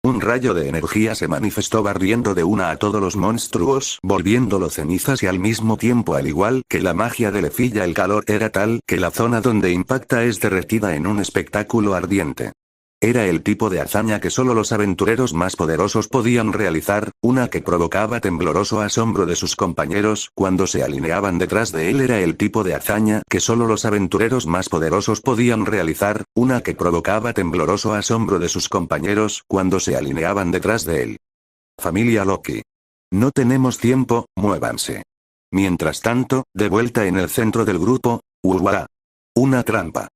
Un rayo de energía se manifestó barriendo de una a todos los monstruos, volviéndolo cenizas y al mismo tiempo, al igual que la magia de Lefilla, el calor era tal que la zona donde impacta es derretida en un espectáculo ardiente. Era el tipo de hazaña que solo los aventureros más poderosos podían realizar, una que provocaba tembloroso asombro de sus compañeros cuando se alineaban detrás de él. Era el tipo de hazaña que solo los aventureros más poderosos podían realizar, una que provocaba tembloroso asombro de sus compañeros cuando se alineaban detrás de él. Familia Loki. No tenemos tiempo, muévanse. Mientras tanto, de vuelta en el centro del grupo, ¡Uruara! Una trampa.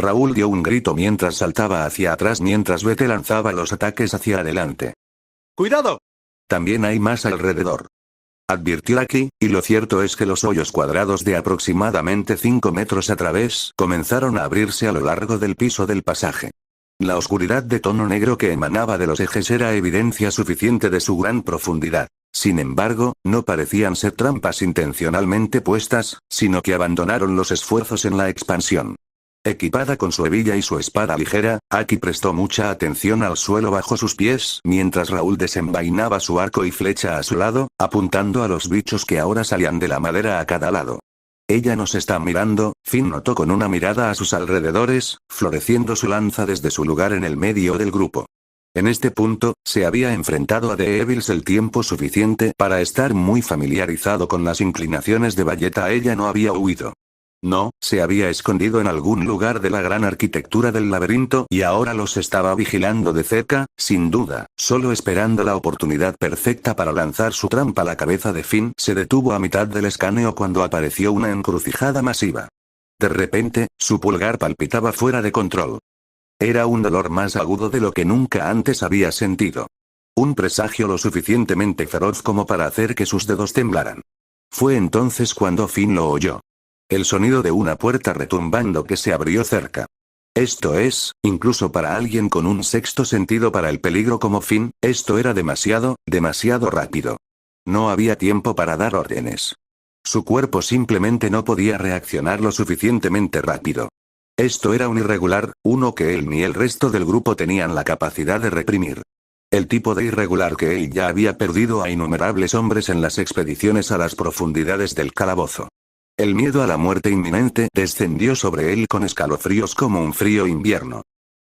Raúl dio un grito mientras saltaba hacia atrás mientras Bete lanzaba los ataques hacia adelante. ¡Cuidado! También hay más alrededor. Advirtió Aki, y lo cierto es que los hoyos cuadrados de aproximadamente 5 metros a través comenzaron a abrirse a lo largo del piso del pasaje. La oscuridad de tono negro que emanaba de los ejes era evidencia suficiente de su gran profundidad. Sin embargo, no parecían ser trampas intencionalmente puestas, sino que abandonaron los esfuerzos en la expansión. Equipada con su hebilla y su espada ligera, Aki prestó mucha atención al suelo bajo sus pies mientras Raúl desenvainaba su arco y flecha a su lado, apuntando a los bichos que ahora salían de la madera a cada lado. Ella nos está mirando, Finn notó con una mirada a sus alrededores, floreciendo su lanza desde su lugar en el medio del grupo. En este punto, se había enfrentado a The Evils el tiempo suficiente para estar muy familiarizado con las inclinaciones de Valletta. Ella no había huido. No, se había escondido en algún lugar de la gran arquitectura del laberinto y ahora los estaba vigilando de cerca, sin duda, solo esperando la oportunidad perfecta para lanzar su trampa. La cabeza de Finn se detuvo a mitad del escaneo cuando apareció una encrucijada masiva. De repente, su pulgar palpitaba fuera de control. Era un dolor más agudo de lo que nunca antes había sentido. Un presagio lo suficientemente feroz como para hacer que sus dedos temblaran. Fue entonces cuando Finn lo oyó. El sonido de una puerta retumbando que se abrió cerca. Esto es, incluso para alguien con un sexto sentido para el peligro como Finn, esto era demasiado rápido. No había tiempo para dar órdenes. Su cuerpo simplemente no podía reaccionar lo suficientemente rápido. Esto era un irregular, uno que él ni el resto del grupo tenían la capacidad de reprimir. El tipo de irregular que él ya había perdido a innumerables hombres en las expediciones a las profundidades del calabozo. El miedo a la muerte inminente descendió sobre él con escalofríos como un frío invierno.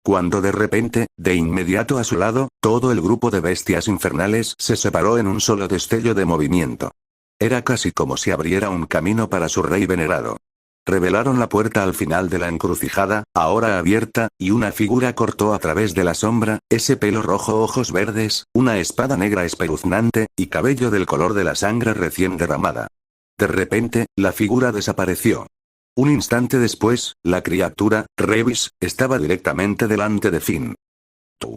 Cuando de repente, de inmediato a su lado, todo el grupo de bestias infernales se separó en un solo destello de movimiento. Era casi como si abriera un camino para su rey venerado. Revelaron la puerta al final de la encrucijada, ahora abierta, y una figura cortó a través de la sombra, ese pelo rojo, ojos verdes, una espada negra espeluznante, y cabello del color de la sangre recién derramada. De repente, la figura desapareció. Un instante después, la criatura, Revis, estaba directamente delante de Finn. Tú.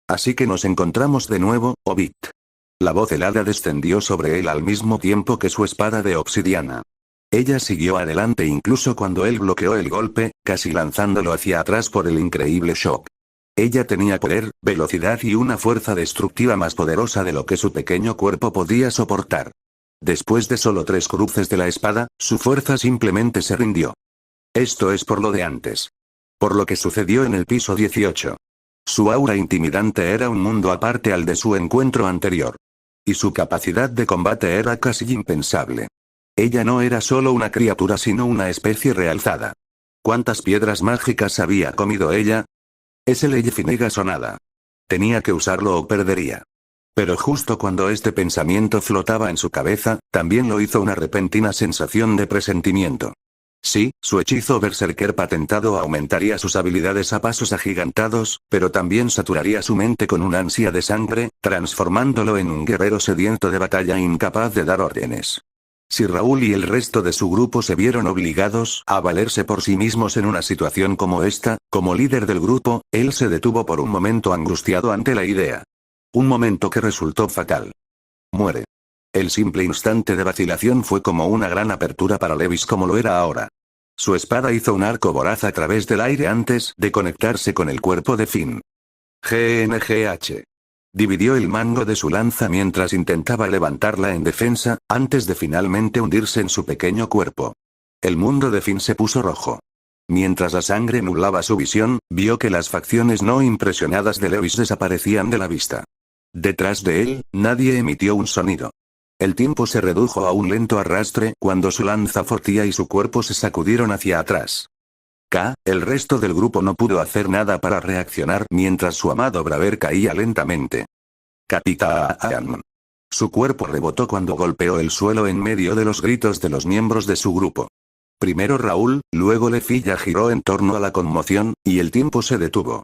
Así que nos encontramos de nuevo, Hobbit. La voz helada descendió sobre él al mismo tiempo que su espada de obsidiana. Ella siguió adelante incluso cuando él bloqueó el golpe, casi lanzándolo hacia atrás por el increíble shock. Ella tenía poder, velocidad y una fuerza destructiva más poderosa de lo que su pequeño cuerpo podía soportar. Después de solo 3 cruces de la espada, su fuerza simplemente se rindió. Esto es por lo de antes. Por lo que sucedió en el piso 18. Su aura intimidante era un mundo aparte al de su encuentro anterior. Y su capacidad de combate era casi impensable. Ella no era solo una criatura sino una especie realzada. ¿Cuántas piedras mágicas había comido ella? Ese Leyefinegas o nada. Tenía que usarlo o perdería. Pero justo cuando este pensamiento flotaba en su cabeza, también lo hizo una repentina sensación de presentimiento. Sí, su hechizo berserker patentado aumentaría sus habilidades a pasos agigantados, pero también saturaría su mente con una ansia de sangre, transformándolo en un guerrero sediento de batalla incapaz de dar órdenes. Si Raúl y el resto de su grupo se vieron obligados a valerse por sí mismos en una situación como esta, como líder del grupo, él se detuvo por un momento angustiado ante la idea. Un momento que resultó fatal. Muere. El simple instante de vacilación fue como una gran apertura para Levis como lo era ahora. Su espada hizo un arco voraz a través del aire antes de conectarse con el cuerpo de Finn. GNGH. Dividió el mango de su lanza mientras intentaba levantarla en defensa, antes de finalmente hundirse en su pequeño cuerpo. El mundo de Finn se puso rojo. Mientras la sangre nublaba su visión, vio que las facciones no impresionadas de Lewis desaparecían de la vista. Detrás de él, nadie emitió un sonido. El tiempo se redujo a un lento arrastre cuando su lanza fortía y su cuerpo se sacudieron hacia atrás. El resto del grupo no pudo hacer nada para reaccionar mientras su amado Braver caía lentamente. Capitán. Su cuerpo rebotó cuando golpeó el suelo en medio de los gritos de los miembros de su grupo. Primero Raúl, luego Lefilla giró en torno a la conmoción, y el tiempo se detuvo.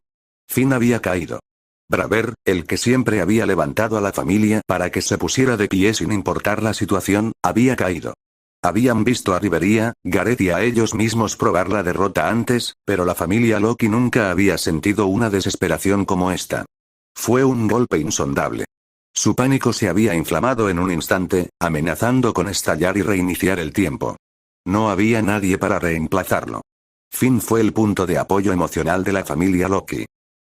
Finn había caído. Braver, el que siempre había levantado a la familia para que se pusiera de pie sin importar la situación, había caído. Habían visto a Rivería, Gareth y a ellos mismos probar la derrota antes, pero la familia Loki nunca había sentido una desesperación como esta. Fue un golpe insondable. Su pánico se había inflamado en un instante, amenazando con estallar y reiniciar el tiempo. No había nadie para reemplazarlo. Finn fue el punto de apoyo emocional de la familia Loki.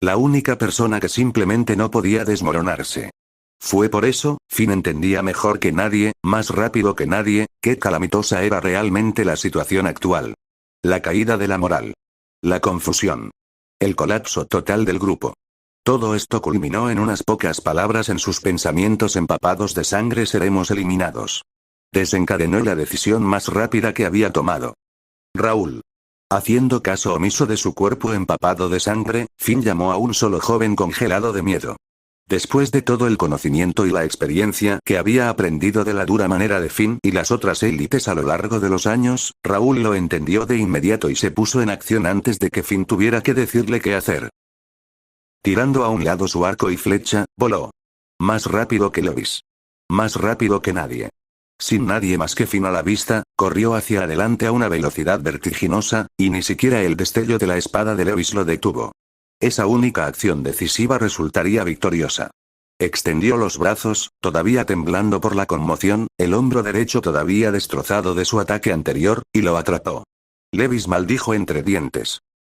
La única persona que simplemente no podía desmoronarse. Fue por eso, Finn entendía mejor que nadie, más rápido que nadie, qué calamitosa era realmente la situación actual. La caída de la moral. La confusión. El colapso total del grupo. Todo esto culminó en unas pocas palabras en sus pensamientos empapados de sangre: seremos eliminados. Desencadenó la decisión más rápida que había tomado. Raúl. Haciendo caso omiso de su cuerpo empapado de sangre, Finn llamó a un solo joven congelado de miedo. Después de todo el conocimiento y la experiencia que había aprendido de la dura manera de Finn y las otras élites a lo largo de los años, Raúl lo entendió de inmediato y se puso en acción antes de que Finn tuviera que decirle qué hacer. Tirando a un lado su arco y flecha, voló. Más rápido que Lewis. Más rápido que nadie. Sin nadie más que Finn a la vista, corrió hacia adelante a una velocidad vertiginosa, y ni siquiera el destello de la espada de Lewis lo detuvo. Esa única acción decisiva resultaría victoriosa. Extendió los brazos, todavía temblando por la conmoción, el hombro derecho todavía destrozado de su ataque anterior, y lo atrapó. Lewis maldijo entre dientes.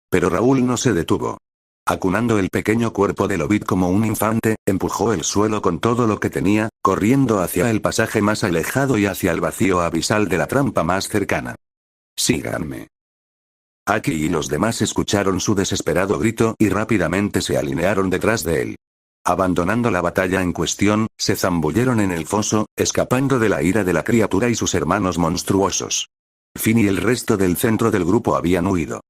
Pero Raúl no se detuvo. Acunando el pequeño cuerpo de Lobit como un infante, empujó el suelo con todo lo que tenía, corriendo hacia el pasaje más alejado y hacia el vacío abisal de la trampa más cercana. Síganme. Aki y los demás escucharon su desesperado grito y rápidamente se alinearon detrás de él. Abandonando la batalla en cuestión, se zambulleron en el foso, escapando de la ira de la criatura y sus hermanos monstruosos. Finn y el resto del centro del grupo habían huido.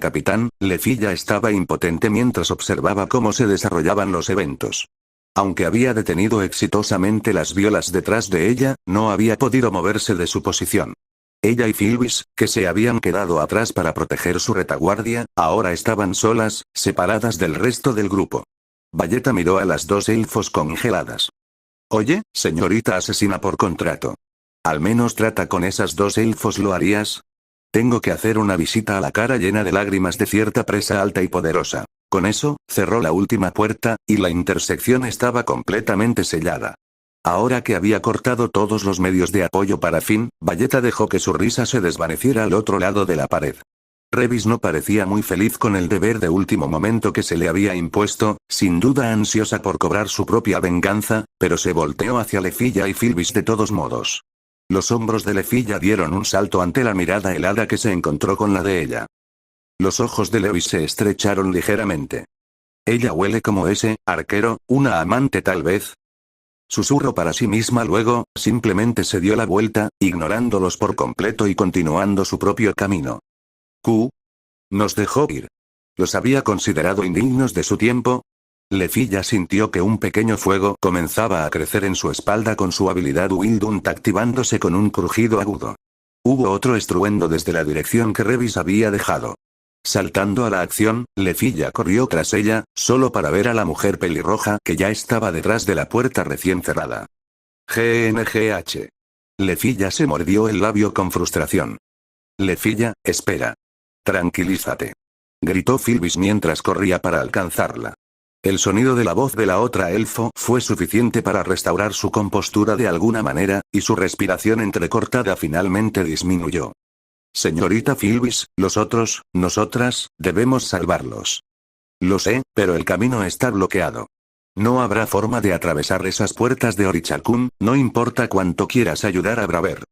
Capitán, Lefilla estaba impotente mientras observaba cómo se desarrollaban los eventos. Aunque había detenido exitosamente las violas detrás de ella, no había podido moverse de su posición. Ella y Filbis, que se habían quedado atrás para proteger su retaguardia, ahora estaban solas, separadas del resto del grupo. Valletta miró a las dos elfos congeladas. Oye, señorita asesina por contrato. Al menos trata con esas dos elfos, ¿lo harías? Tengo que hacer una visita a la cara llena de lágrimas de cierta presa alta y poderosa. Con eso, cerró la última puerta, y la intersección estaba completamente sellada. Ahora que había cortado todos los medios de apoyo para Finn, Valletta dejó que su risa se desvaneciera al otro lado de la pared. Revis no parecía muy feliz con el deber de último momento que se le había impuesto, sin duda ansiosa por cobrar su propia venganza, pero se volteó hacia Lefilla y Filbis de todos modos. Los hombros de Lefilla dieron un salto ante la mirada helada que se encontró con la de ella. Los ojos de Lewis se estrecharon ligeramente. Ella huele como ese arquero, una amante tal vez. Susurró para sí misma, luego, simplemente se dio la vuelta, ignorándolos por completo y continuando su propio camino. Nos dejó ir. ¿Los había considerado indignos de su tiempo? Lefilla sintió que un pequeño fuego comenzaba a crecer en su espalda con su habilidad Wildhunt activándose con un crujido agudo. Hubo otro estruendo desde la dirección que Revis había dejado. Saltando a la acción, Lefilla corrió tras ella, solo para ver a la mujer pelirroja que ya estaba detrás de la puerta recién cerrada. GNGH. Lefilla se mordió el labio con frustración. Lefilla, espera. Tranquilízate. Gritó Filbis mientras corría para alcanzarla. El sonido de la voz de la otra elfo fue suficiente para restaurar su compostura de alguna manera, y su respiración entrecortada finalmente disminuyó. Señorita Filbis, nosotras, debemos salvarlos. Lo sé, pero el camino está bloqueado. No habrá forma de atravesar esas puertas de Orichakun, no importa cuánto quieras ayudar a Braver.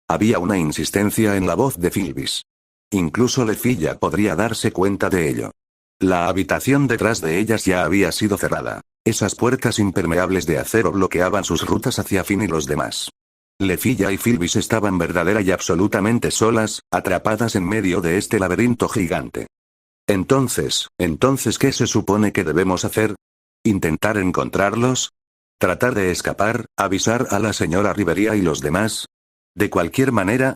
Había una insistencia en la voz de Filbis. Incluso Lefilla podría darse cuenta de ello. La habitación detrás de ellas ya había sido cerrada. Esas puertas impermeables de acero bloqueaban sus rutas hacia Finn y los demás. Lefilla y Philbis estaban verdadera y absolutamente solas, atrapadas en medio de este laberinto gigante. Entonces, ¿qué se supone que debemos hacer? ¿Intentar encontrarlos? ¿Tratar de escapar, avisar a la señora Rivería y los demás? De cualquier manera,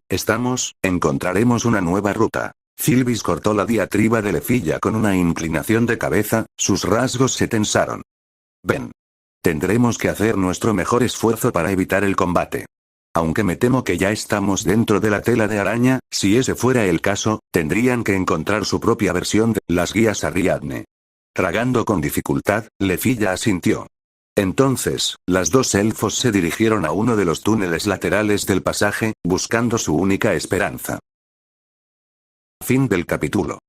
encontraremos una nueva ruta. Philbis cortó la diatriba de Lefilla con una inclinación de cabeza, sus rasgos se tensaron. Ven. Tendremos que hacer nuestro mejor esfuerzo para evitar el combate. Aunque me temo que ya estamos dentro de la tela de araña, si ese fuera el caso, tendrían que encontrar su propia versión de las guías Ariadne. Tragando con dificultad, Lefilla asintió. Entonces, las dos elfos se dirigieron a uno de los túneles laterales del pasaje, buscando su única esperanza. Fin del capítulo.